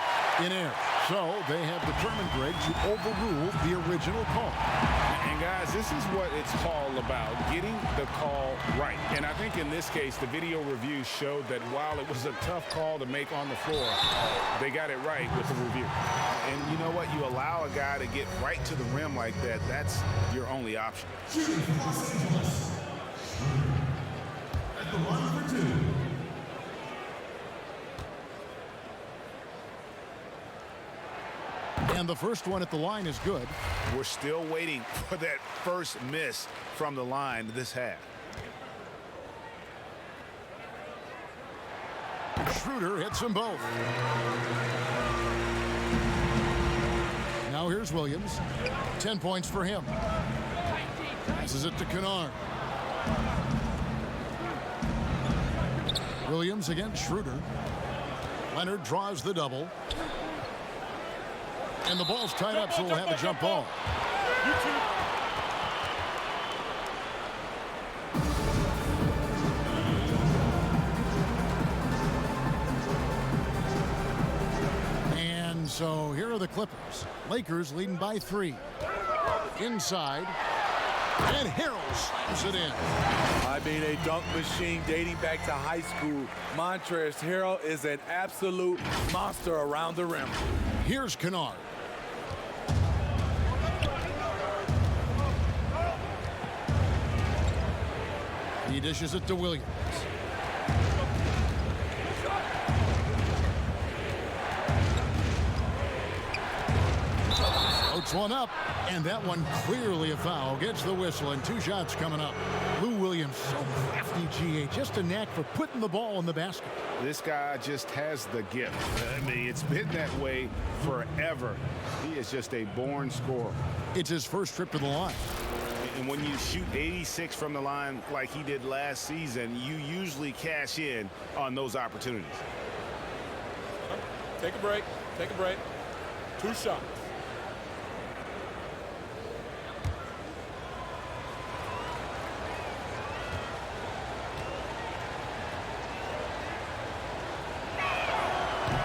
in error. So they have determined, Greg, to overrule the original call. And guys, this is what it's all about, getting the call right. And I think in this case, the video review showed that while it was a tough call to make on the floor, they got it right with the review. And you know what? You allow a guy to get right to the rim like that, that's your only option. At the line for 2. And the first one at the line is good. We're still waiting for that first miss from the line this half. Schroeder hits them both. Now here's Williams. 10 points for him. Passes it to Kennard. Williams against Schroeder. Leonard draws the double. And the ball's tied up, so we'll have a jump ball. And so here are the Clippers. Lakers leading by 3. Inside. And Harrell slams it in. I mean, a dunk machine dating back to high school. Montrezl Harrell is an absolute monster around the rim. Here's Kennard. He dishes it to Williams. Floats one up, and that one clearly a foul. Gets the whistle, and 2 shots coming up. Lou Williams, so crafty, GA. Just a knack for putting the ball in the basket. This guy just has the gift. I mean, it's been that way forever. He is just a born scorer. It's his first trip to the line. And when you shoot 86 from the line like he did last season, you usually cash in on those opportunities. Take a break. Take a break. 2 shots.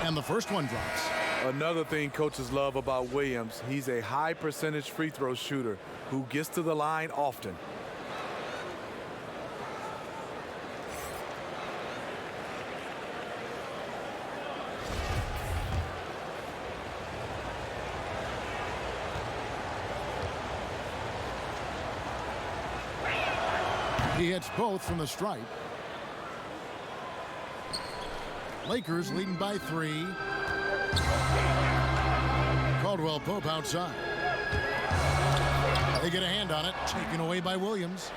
And the first one drops. Another thing coaches love about Williams, he's a high percentage free throw shooter who gets to the line often. He hits both from the stripe. Lakers leading by 3. Caldwell Pope outside. They get a hand on it, taken away by Williams.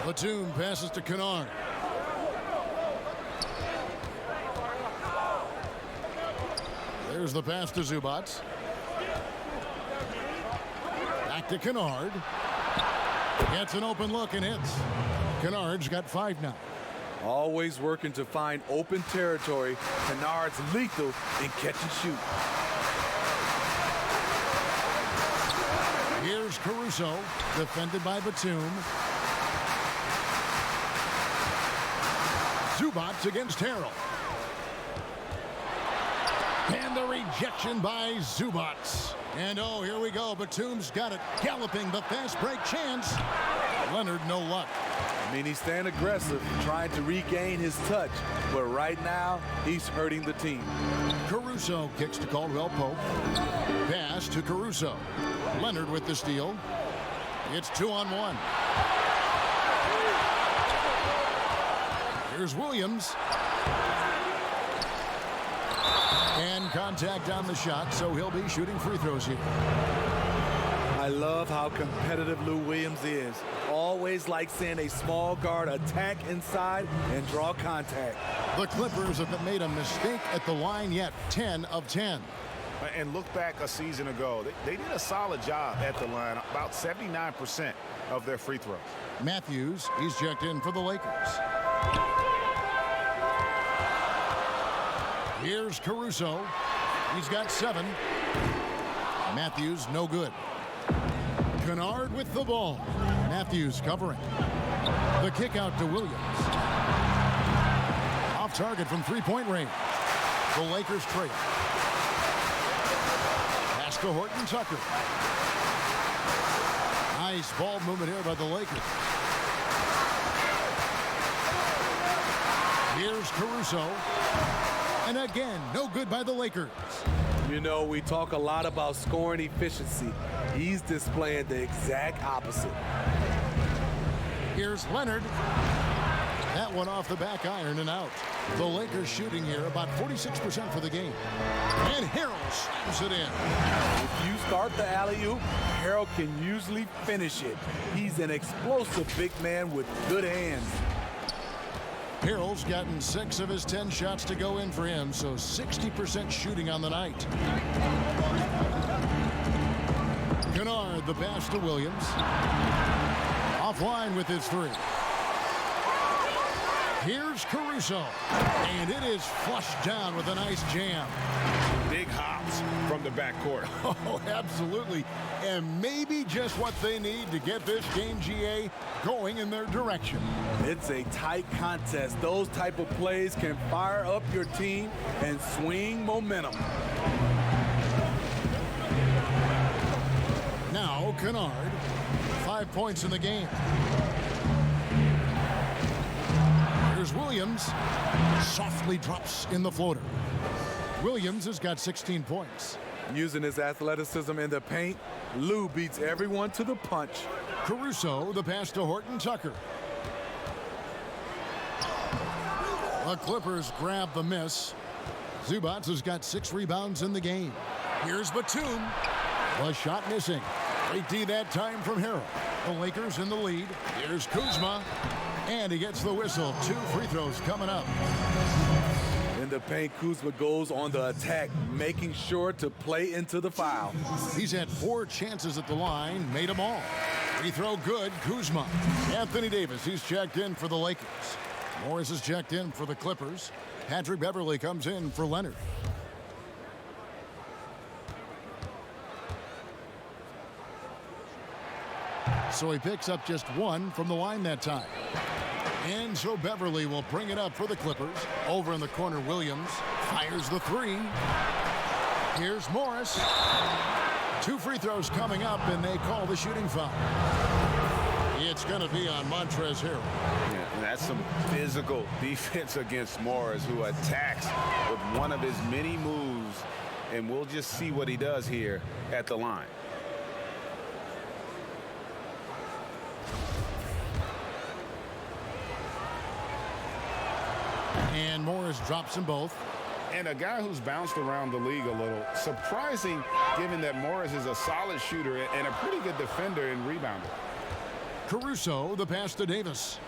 Batum passes to Kennard. There's the pass to Zubac. Back to Kennard. Gets an open look and hits. Kennard's got 5 now. Always working to find open territory. Kennard's lethal in catch and shoot. Here's Caruso, defended by Batum. Zubac against Harrell. And the rejection by Zubac. And oh, here we go. Batum's got it. Galloping the fast break chance. Leonard, no luck. I mean, he's staying aggressive, trying to regain his touch. But right now, he's hurting the team. Caruso kicks to Caldwell Pope. Pass to Caruso. Leonard with the steal. It's 2-on-1. Here's Williams. And contact on the shot, so he'll be shooting free throws here. I love how competitive Lou Williams is. Always like seeing a small guard attack inside and draw contact. The Clippers haven't made a mistake at the line yet. 10 of 10. And look back a season ago. They did a solid job at the line, about 79% of their free throws. Matthews, he's checked in for the Lakers. Here's Caruso. He's got 7. Matthews, no good. Kennard with the ball. Matthews covering. The kick out to Williams. Off target from 3-point range. The Lakers trail. Pass to Horton Tucker. Nice ball movement here by the Lakers. Here's Caruso. And again, no good by the Lakers. You know, we talk a lot about scoring efficiency. He's displaying the exact opposite. Here's Leonard. That one off the back iron and out. The Lakers shooting here about 46% for the game. And Harrell slams it in. If you start the alley-oop, Harrell can usually finish it. He's an explosive big man with good hands. Harrell's gotten 6 of his 10 shots to go in for him, so 60% shooting on the night. Kennard, the pass to Williams. Offline with his 3. Here's Caruso, and it is flushed down with a nice jam. Big hops from the backcourt. Oh, absolutely. And maybe just what they need to get this game, GA, going in their direction. It's a tight contest. Those type of plays can fire up your team and swing momentum. Now, Kennard, 5 points in the game. Here's Williams, softly drops in the floater. Williams has got 16 points. Using his athleticism in the paint, Lou beats everyone to the punch. Caruso, the pass to Horton Tucker. The Clippers grab the miss. Zubac has got 6 rebounds in the game. Here's Batum. The shot missing. Great D that time from Harrell. The Lakers in the lead. Here's Kuzma. And he gets the whistle. 2 free throws coming up. In the paint, Kuzma goes on the attack, making sure to play into the foul. He's had 4 chances at the line, made them all. Free throw good, Kuzma. Anthony Davis, he's checked in for the Lakers. Morris is checked in for the Clippers. Patrick Beverley comes in for Leonard. So he picks up just 1 from the line that time. And so Beverley will bring it up for the Clippers. Over in the corner, Williams fires the 3. Here's Morris. 2 free throws coming up, and they call the shooting foul. It's going to be on Montrezl Harrell. Yeah, and that's some physical defense against Morris, who attacks with one of his many moves. And we'll just see what he does here at the line. And Morris drops them both. And a guy who's bounced around the league a little. Surprising, given that Morris is a solid shooter and a pretty good defender and rebounder. Caruso, the pass to Davis.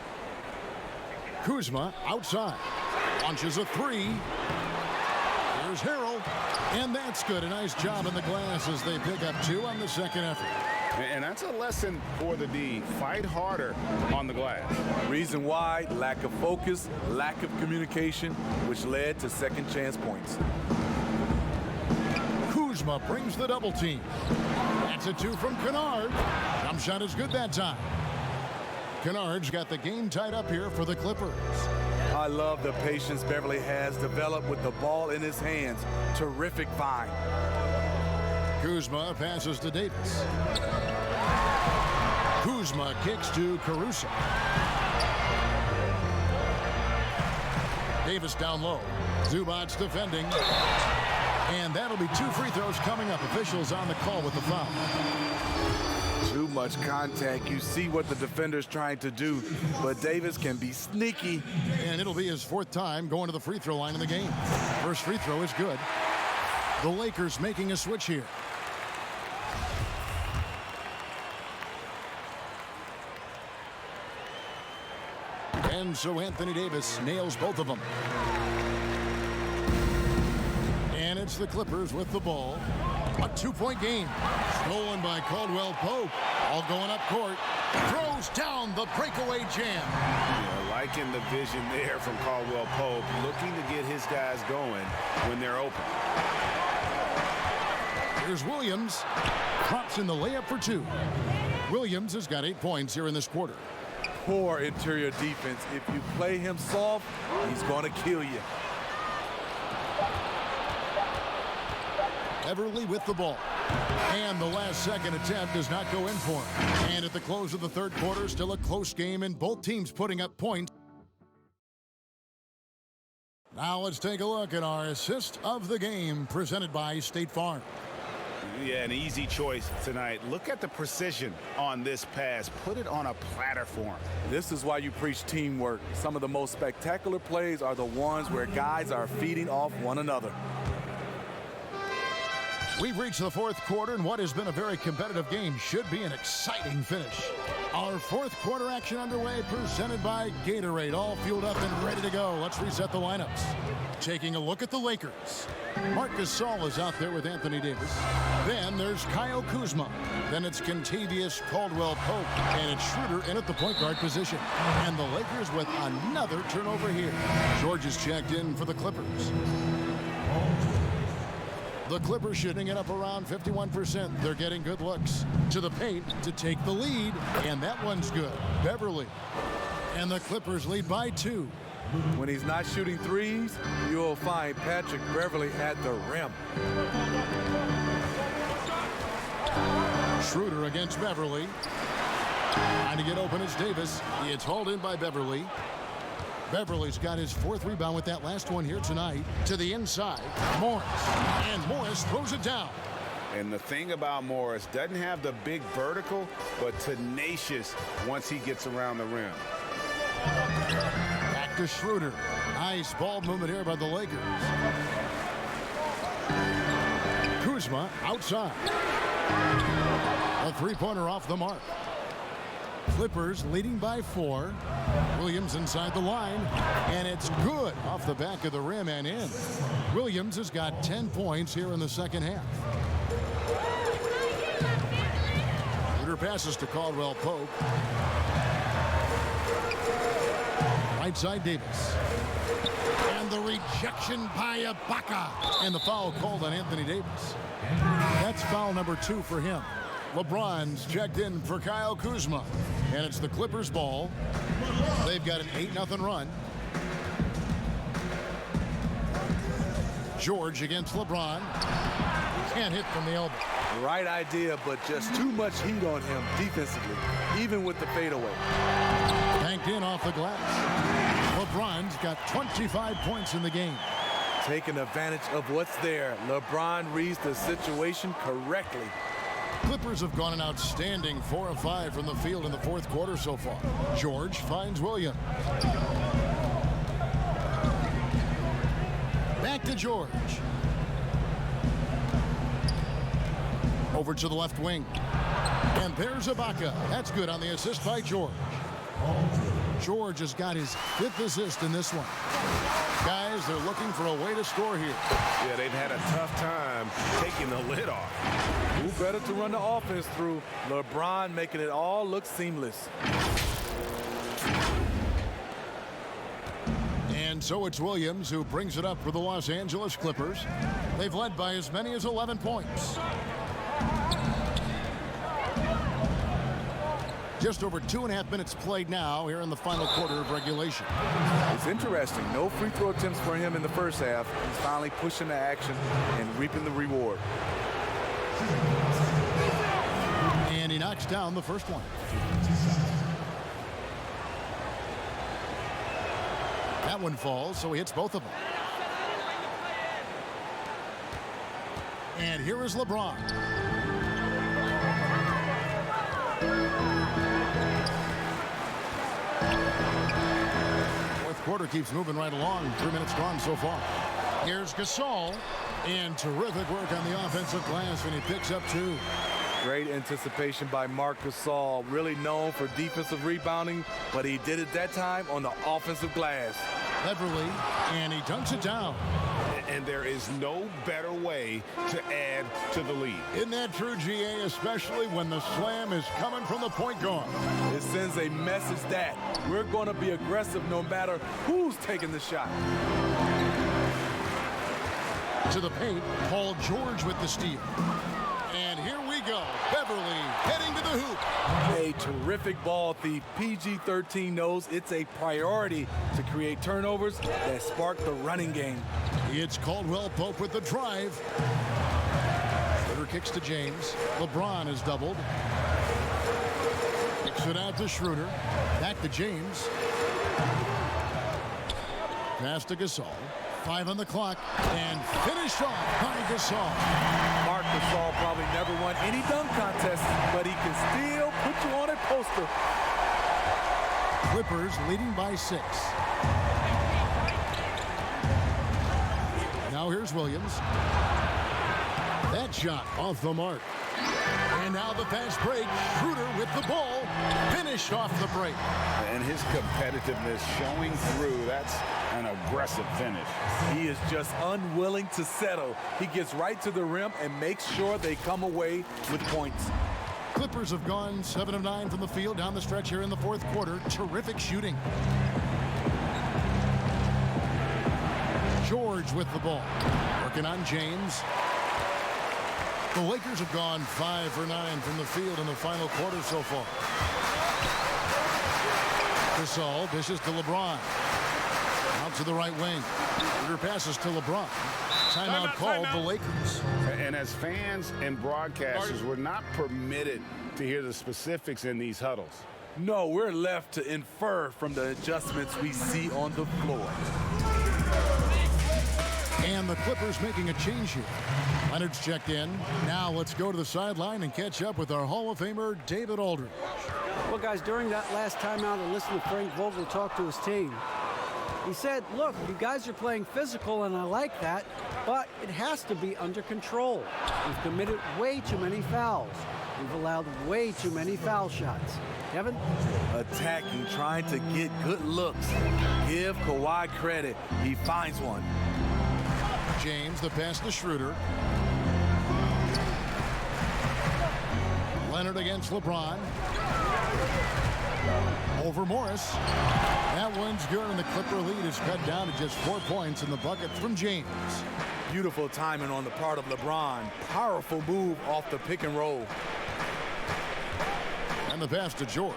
Kuzma outside. Launches a 3. Here's Harrell. And that's good. A nice job in the glass as they pick up 2 on the second effort. And that's a lesson for the D. Fight harder on the glass. Reason why: lack of focus, lack of communication, which led to second chance points. Kuzma brings the double team. That's a 2 from Kennard. Jump shot is good that time. Kennard's got the game tied up here for the Clippers. I love the patience Beverley has developed with the ball in his hands. Terrific find. Kuzma passes to Davis. Kuzma kicks to Caruso. Davis down low. Zubac defending. And that'll be 2 free throws coming up. Officials on the call with the foul. Too much contact. You see what the defender's trying to do, but Davis can be sneaky. And it'll be his 4th time going to the free throw line in the game. First free throw is good. The Lakers making a switch here. And so Anthony Davis nails both of them. And it's the Clippers with the ball. A 2-point game. Stolen by Caldwell Pope. All going up court. Throws down the breakaway jam. Yeah, liking the vision there from Caldwell Pope. Looking to get his guys going when they're open. Here's Williams. Drops in the layup for 2. Williams has got 8 points here in this quarter. Poor interior defense. If you play him soft, he's going to kill you. Beverley with the ball. And the last second attempt does not go in for him. And at the close of the 3rd quarter, still a close game and both teams putting up points. Now let's take a look at our assist of the game presented by State Farm. Yeah, an easy choice tonight. Look at the precision on this pass. Put it on a platter for him. This is why you preach teamwork. Some of the most spectacular plays are the ones where guys are feeding off one another. We've reached the fourth quarter, and what has been a very competitive game should be an exciting finish. Our fourth quarter action underway, presented by Gatorade, all fueled up and ready to go. Let's reset the lineups. Taking a look at the Lakers. Marc Gasol is out there with Anthony Davis. Then there's Kyle Kuzma. Then it's Kentavious Caldwell-Pope, and it's Schroeder in at the point guard position. And the Lakers with another turnover here. George is checked in for the Clippers. The Clippers shooting it up around 51%. They're getting good looks. To the paint to take the lead, and that one's good. Beverly. And the Clippers lead by 2. When he's not shooting threes, you'll find Patrick Beverly at the rim. Schroeder against Beverly. Trying to get open is Davis. It's hauled in by Beverly. Beverly's got his 4th rebound with that last one here tonight. To the inside, Morris. And Morris throws it down. And the thing about Morris, doesn't have the big vertical, but tenacious once he gets around the rim. Back to Schroeder. Nice ball movement here by the Lakers. Kuzma outside. A three-pointer off the mark. Clippers leading by 4. Williams inside the line, and it's good off the back of the rim and in. Williams has got 10 points here in the second half. Schroeder passes to Caldwell-Pope. Right side Davis. And the rejection by Ibaka. And the foul called on Anthony Davis. That's foul number 2 for him. LeBron's checked in for Kyle Kuzma. And it's the Clippers ball. They've got an 8-0 run. George against LeBron. Can't hit from the elbow. Right idea, but just too much heat on him defensively, even with the fadeaway. Banked in off the glass. LeBron's got 25 points in the game. Taking advantage of what's there. LeBron reads the situation correctly. Clippers have gone an outstanding 4 of 5 from the field in the fourth quarter so far. George finds Williams. Back to George. Over to the left wing. And there's Ibaka. That's good on the assist by George. George has got his 5th assist in this one. Guys, they're looking for a way to score here. Yeah, they've had a tough time taking the lid off. Who better to run the offense through? LeBron making it all look seamless. And so it's Williams who brings it up for the Los Angeles Clippers. They've led by as many as 11 points. Just over 2.5 minutes played now here in the final quarter of regulation. It's interesting. No free throw attempts for him in the first half. He's finally pushing the action and reaping the reward. And he knocks down the first one. That one falls, so he hits both of them. And here is LeBron. Quarter keeps moving right along. 3 minutes gone so far. Here's Gasol. And terrific work on the offensive glass, and he picks up 2. Great anticipation by Marc Gasol. Really known for defensive rebounding, but he did it that time on the offensive glass. Beverly, and he dunks it down. And there is no better way to add to the lead. Isn't that true, GA, especially when the slam is coming from the point guard? It sends a message that we're going to be aggressive no matter who's taking the shot. To the paint, Paul George with the steal. And here we go. Beverly heading to the hoop. A terrific ball thief. PG-13 knows it's a priority to create turnovers that spark the running game. It's Caldwell-Pope with the drive. Schroeder kicks to James. LeBron is doubled. Kicks it out to Schroeder. Back to James. Pass to Gasol. 5 on the clock, and finished off by Gasol. Marc Gasol probably never won any dunk contests, but he can still put you on a poster. Clippers leading by 6. Now here's Williams. That shot off the mark. And now the fast break. Schroeder with the ball. Finished off the break. And his competitiveness showing through. That's an aggressive finish. He is just unwilling to settle. He gets right to the rim and makes sure they come away with points. Clippers have gone 7 of 9 from the field down the stretch here in the fourth quarter. Terrific shooting. George with the ball. Working on James. The Lakers have gone 5 for 9 from the field in the final quarter so far. Gasol dishes to LeBron. Out to the right wing. Schroeder passes to LeBron. Timeout called the Lakers. And as fans and broadcasters, we're not permitted to hear the specifics in these huddles. No, we're left to infer from the adjustments we see on the floor. And the Clippers making a change here. Leonard's checked in. Now let's go to the sideline and catch up with our Hall of Famer, David Aldridge. Well, guys, during that last timeout, I listened to Frank Vogel talk to his team. He said, look, you guys are playing physical, and I like that, but it has to be under control. We've committed way too many fouls. We've allowed way too many foul shots. Kevin? Attacking, trying to get good looks. Give Kawhi credit. He finds one. James, the pass to Schroeder. Leonard against LeBron. Over Morris. That one's good, and the Clipper lead is cut down to just 4 points in the bucket from James. Beautiful timing on the part of LeBron. Powerful move off the pick and roll. And the pass to George.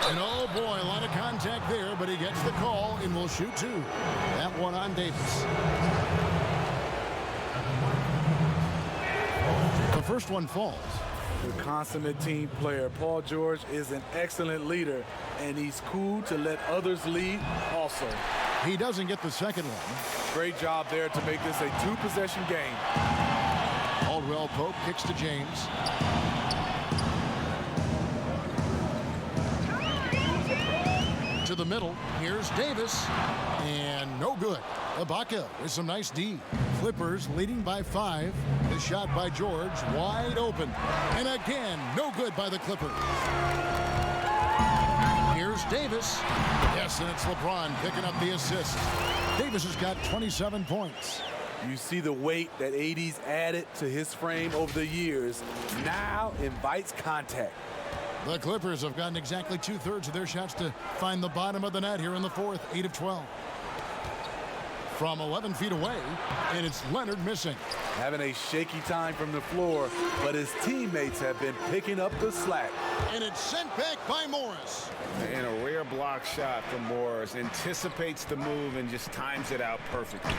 And oh boy, a lot of contact there, but he gets the call and will shoot 2. That one on Davis. The first one falls. The consummate team player, Paul George, is an excellent leader, and he's cool to let others lead also. He doesn't get the second one. Great job there to make this a 2-possession game. Caldwell Pope kicks to James. To the middle. Here's Davis. And no good. Ibaka with some nice D. Clippers leading by 5. The shot by George wide open. And again, no good by the Clippers. Here's Davis. Yes, and it's LeBron picking up the assist. Davis has got 27 points. You see the weight that AD's added to his frame over the years. Now invites contact. The Clippers have gotten exactly 2/3 of their shots to find the bottom of the net here in the fourth, 8 of 12. From 11 feet away, and it's Leonard missing. Having a shaky time from the floor, but his teammates have been picking up the slack. And it's sent back by Morris. And a rare block shot from Morris. Anticipates the move and just times it out perfectly.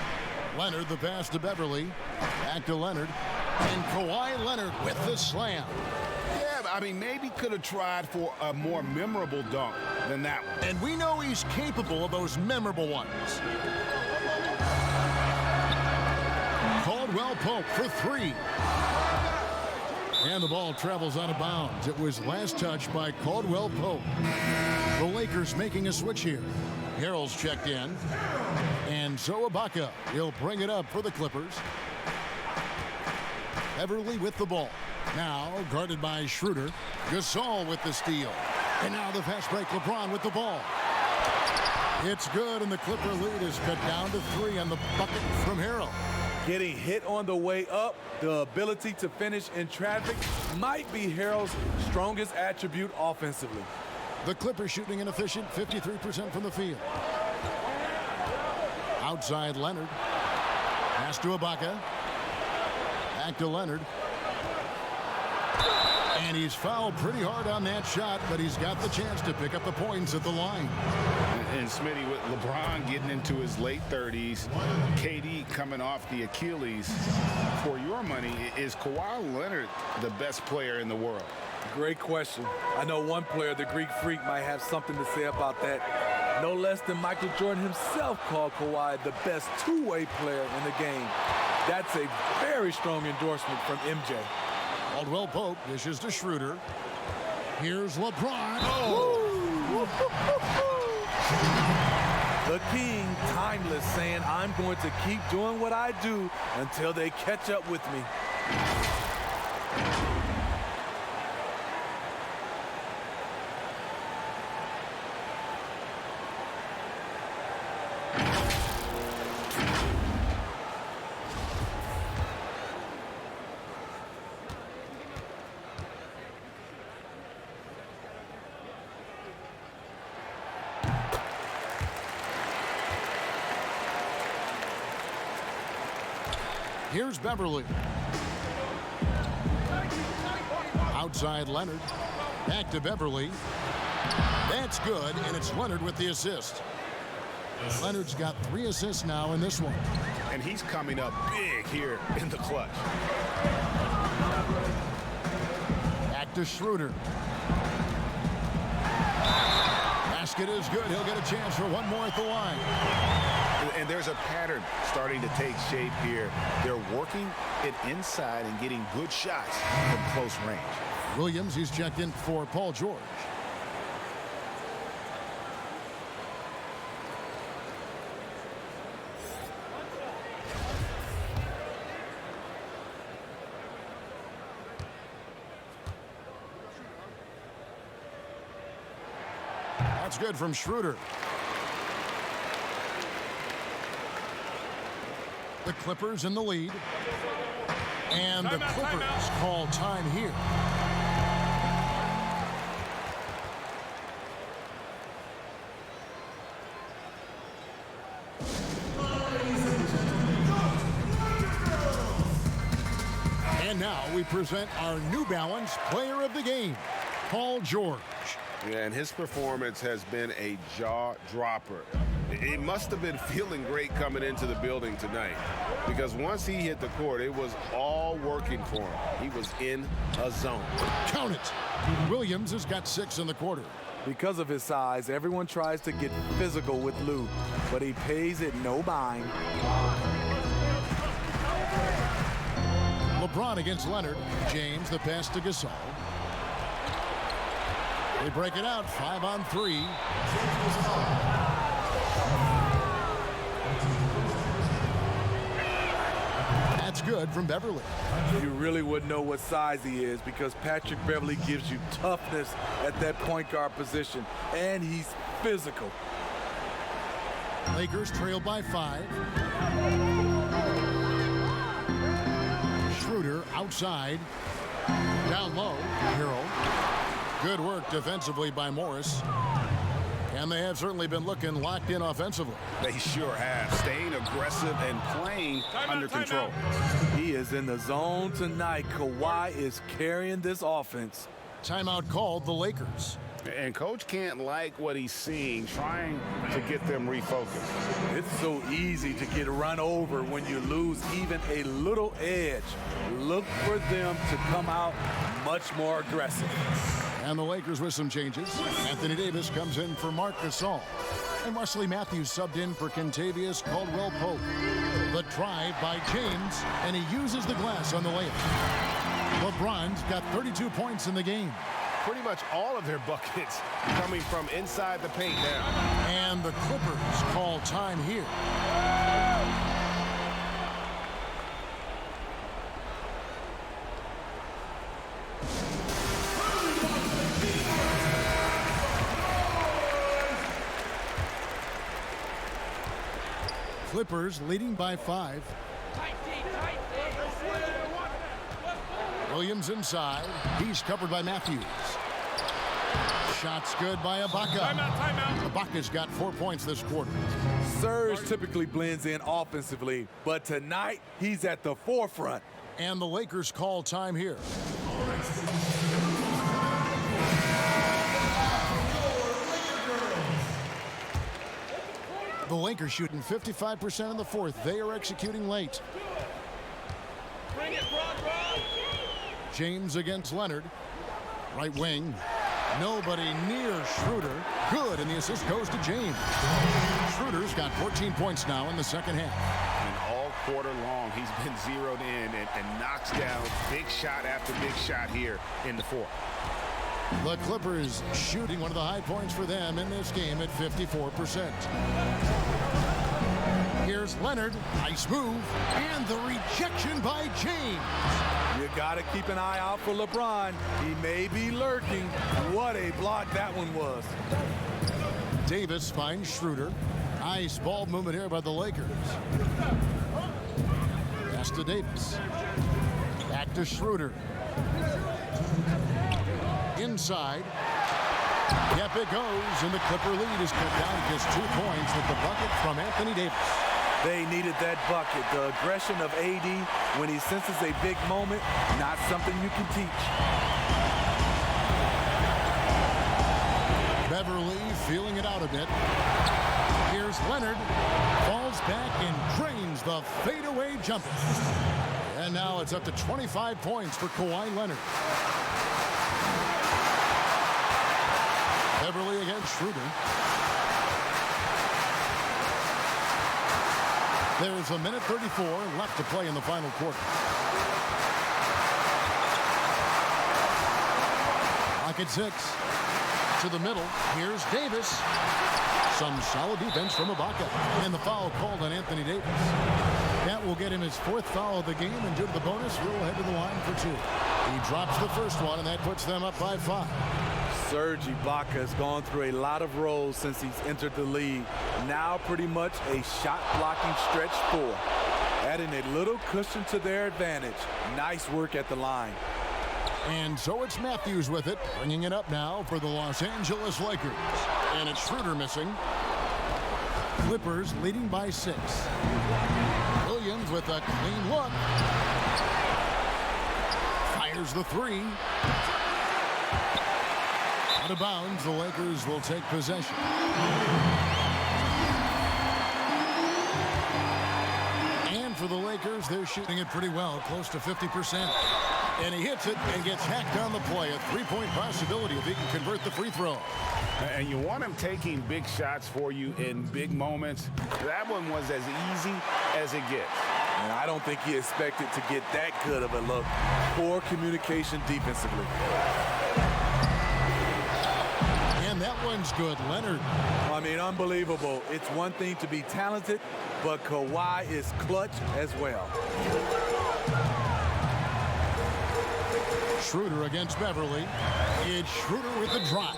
Leonard, the pass to Beverly. Back to Leonard. And Kawhi Leonard with the slam. I mean, maybe could have tried for a more memorable dunk than that one. And we know he's capable of those memorable ones. Caldwell Pope for 3. And the ball travels out of bounds. It was last touched by Caldwell Pope. The Lakers making a switch here. Harrell's checked in. And so Ibaka will bring it up for the Clippers. Beverly with the ball. Now guarded by Schroeder. Gasol with the steal. And now the fast break. LeBron with the ball. It's good, and the Clipper lead is cut down to 3 on the bucket from Harrell. Getting hit on the way up, the ability to finish in traffic might be Harrell's strongest attribute offensively. The Clippers shooting inefficient, 53% from the field. Outside Leonard. Pass to Ibaka. Back to Leonard. And he's fouled pretty hard on that shot, but he's got the chance to pick up the points at the line. And Smitty, with LeBron getting into his late 30s, KD coming off the Achilles, for your money, is Kawhi Leonard the best player in the world? Great question. I know one player, the Greek Freak, might have something to say about that. No less than Michael Jordan himself called Kawhi the best two-way player in the game. That's a very strong endorsement from MJ. Caldwell Pope dishes to Schroeder. Here's LeBron. The king, timeless, saying, I'm going to keep doing what I do until they catch up with me. Here's Beverly. Outside Leonard. Back to Beverly. That's good, and it's Leonard with the assist. Leonard's got 3 assists now in this one. And he's coming up big here in the clutch. Back to Schroeder. Basket is good. He'll get a chance for one more at the line. And there's a pattern starting to take shape here. They're working it inside and getting good shots from close range. Williams, he's checked in for Paul George. That's good from Schroeder. The Clippers in the lead. And the Clippers call time here. And now we present our New Balance Player of the Game, Paul George. Yeah, and his performance has been a jaw-dropper. He must have been feeling great coming into the building tonight, because once he hit the court, it was all working for him. He was in a zone. Count it. Williams has got 6 in the quarter. Because of his size, everyone tries to get physical with Lou, but he pays it no mind. LeBron against Leonard. James, the pass to Gasol. They break it out, 5 on 3. That's good from Beverly. You really wouldn't know what size he is because Patrick Beverly gives you toughness at that point guard position, and he's physical. Lakers trail by 5. Schroeder outside. Down low, Harold. Good work defensively by Morris. And they have certainly been looking locked in offensively. They sure have, staying aggressive and playing under control. He is in the zone tonight. Kawhi is carrying this offense. Timeout called the Lakers. And Coach can't like what he's seeing, trying to get them refocused. It's so easy to get run over when you lose even a little edge. Look for them to come out much more aggressive. And the Lakers with some changes. Anthony Davis comes in for Marc Gasol. And Wesley Matthews subbed in for Kentavious Caldwell Pope. The drive by James, and he uses the glass on the layup. LeBron's got 32 points in the game. Pretty much all of their buckets coming from inside the paint now. And the Clippers call time here. Clippers leading by 5. Williams inside. He's covered by Matthews. Shots good by Ibaka. Timeout. Ibaka's got 4 points this quarter. Serge typically blends in offensively, but tonight he's at the forefront. And the Lakers call time here. The Lakers shooting 55% in the fourth. They are executing late. James against Leonard. Right wing. Nobody near Schroeder. Good, and the assist goes to James. Schroeder's got 14 points now in the second half. And all quarter long, he's been zeroed in and knocks down big shot after big shot here in the fourth. The Clippers shooting one of the high points for them in this game at 54%. Here's Leonard. Nice move. And the rejection by James. You got to keep an eye out for LeBron. He may be lurking. What a block that one was. Davis finds Schroeder. Nice ball movement here by the Lakers. Pass to Davis. Back to Schroeder. Inside. Yep, it goes, and the Clipper lead is cut down to just 2 points with the bucket from Anthony Davis. They needed that bucket. The aggression of AD when he senses a big moment, not something you can teach. Beverly feeling it out a bit. Here's Leonard. Falls back and drains the fadeaway jumper. And now it's up to 25 points for Kawhi Leonard. Beverly against Schroeder. There's a minute 34 left to play in the final quarter. Clock at 6. To the middle. Here's Davis. Some solid defense from Ibaka. And the foul called on Anthony Davis. That will get him his 4th foul of the game, and due to the bonus, he'll head to the line for 2. He drops the first one, and that puts them up by 5. Serge Ibaka has gone through a lot of roles since he's entered the league. Now pretty much a shot-blocking stretch 4. Adding a little cushion to their advantage. Nice work at the line. And so it's Matthews with it, bringing it up now for the Los Angeles Lakers. And it's Schroeder missing. Clippers leading by 6. Williams with a clean look. Fires the 3. Out of bounds, the Lakers will take possession. And for the Lakers, they're shooting it pretty well, close to 50%. And he hits it and gets hacked on the play. A 3-point possibility if he can convert the free throw. And you want him taking big shots for you in big moments. That one was as easy as it gets. And I don't think he expected to get that good of a look. Poor communication defensively. And that one's good. Leonard. I mean, unbelievable. It's one thing to be talented, but Kawhi is clutch as well. Schroeder against Beverly. It's Schroeder with the drop.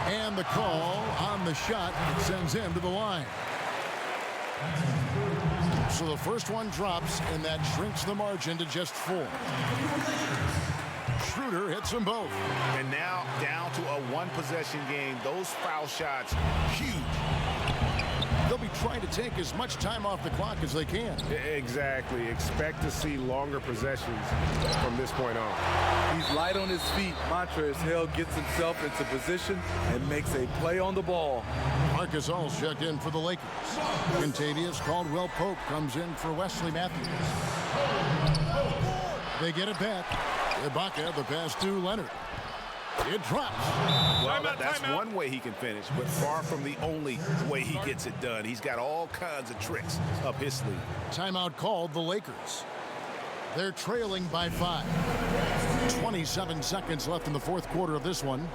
And the call on the shot that sends him to the line. So the first one drops, and that shrinks the margin to just 4. Schroeder hits them both. And now down to a 1-possession game. Those foul shots, huge. They'll be trying to take as much time off the clock as they can. Exactly. Expect to see longer possessions from this point on. He's light on his feet. Montrezl gets himself into position and makes a play on the ball. Marcus All's checked in for the Lakers. Contavious Caldwell-Pope comes in for Wesley Matthews. They get it back. Ibaka, the pass to Leonard. It drops. Well, that's one way he can finish, but far from the only way he gets it done. He's got all kinds of tricks up his sleeve. Timeout called the Lakers. They're trailing by 5. 27 seconds left in the fourth quarter of this one.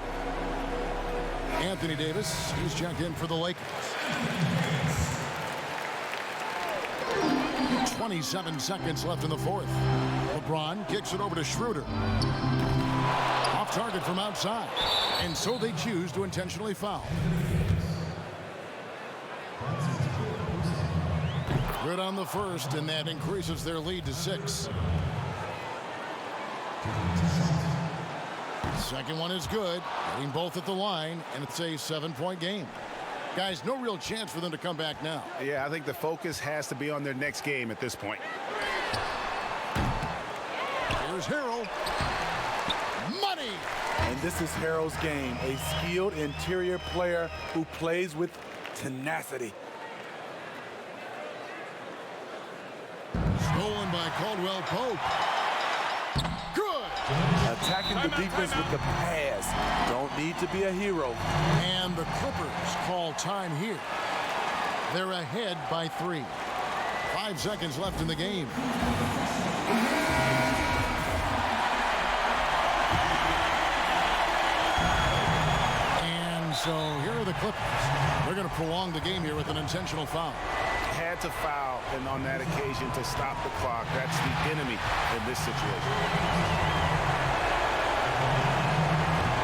Anthony Davis, he's checked in for the Lakers. 27 seconds left in the fourth. LeBron kicks it over to Schroeder. Off target from outside. And so they choose to intentionally foul. Good on the first, and that increases their lead to 6. Second one is good. Getting both at the line, and it's a 7-point game. Guys, no real chance for them to come back now. Yeah, I think the focus has to be on their next game at this point. Here's Harrell. Money! And this is Harrell's game, a skilled interior player who plays with tenacity. Stolen by Caldwell-Pope. Good! A attacking the defense with the pass. Don't need to be a hero. And the Clippers call time here. They're ahead by 3. 5 seconds left in the game. And so here are the Clippers. They're going to prolong the game here with an intentional foul. Had to foul, and on that occasion to stop the clock. That's the enemy in this situation.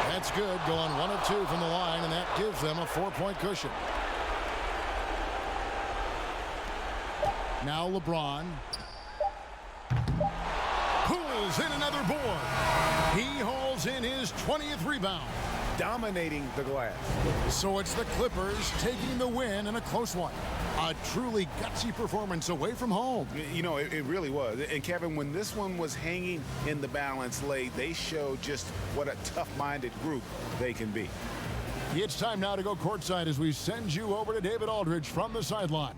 That's good, going 1 of 2 from the line, and that gives them a 4-point cushion. Now LeBron pulls in another board. He hauls in his 20th rebound. Dominating the glass. So it's the Clippers taking the win in a close one. A truly gutsy performance away from home. You know, it really was. And Kevin, when this one was hanging in the balance late, they showed just what a tough-minded group they can be. It's time now to go courtside as we send you over to David Aldridge from the sideline.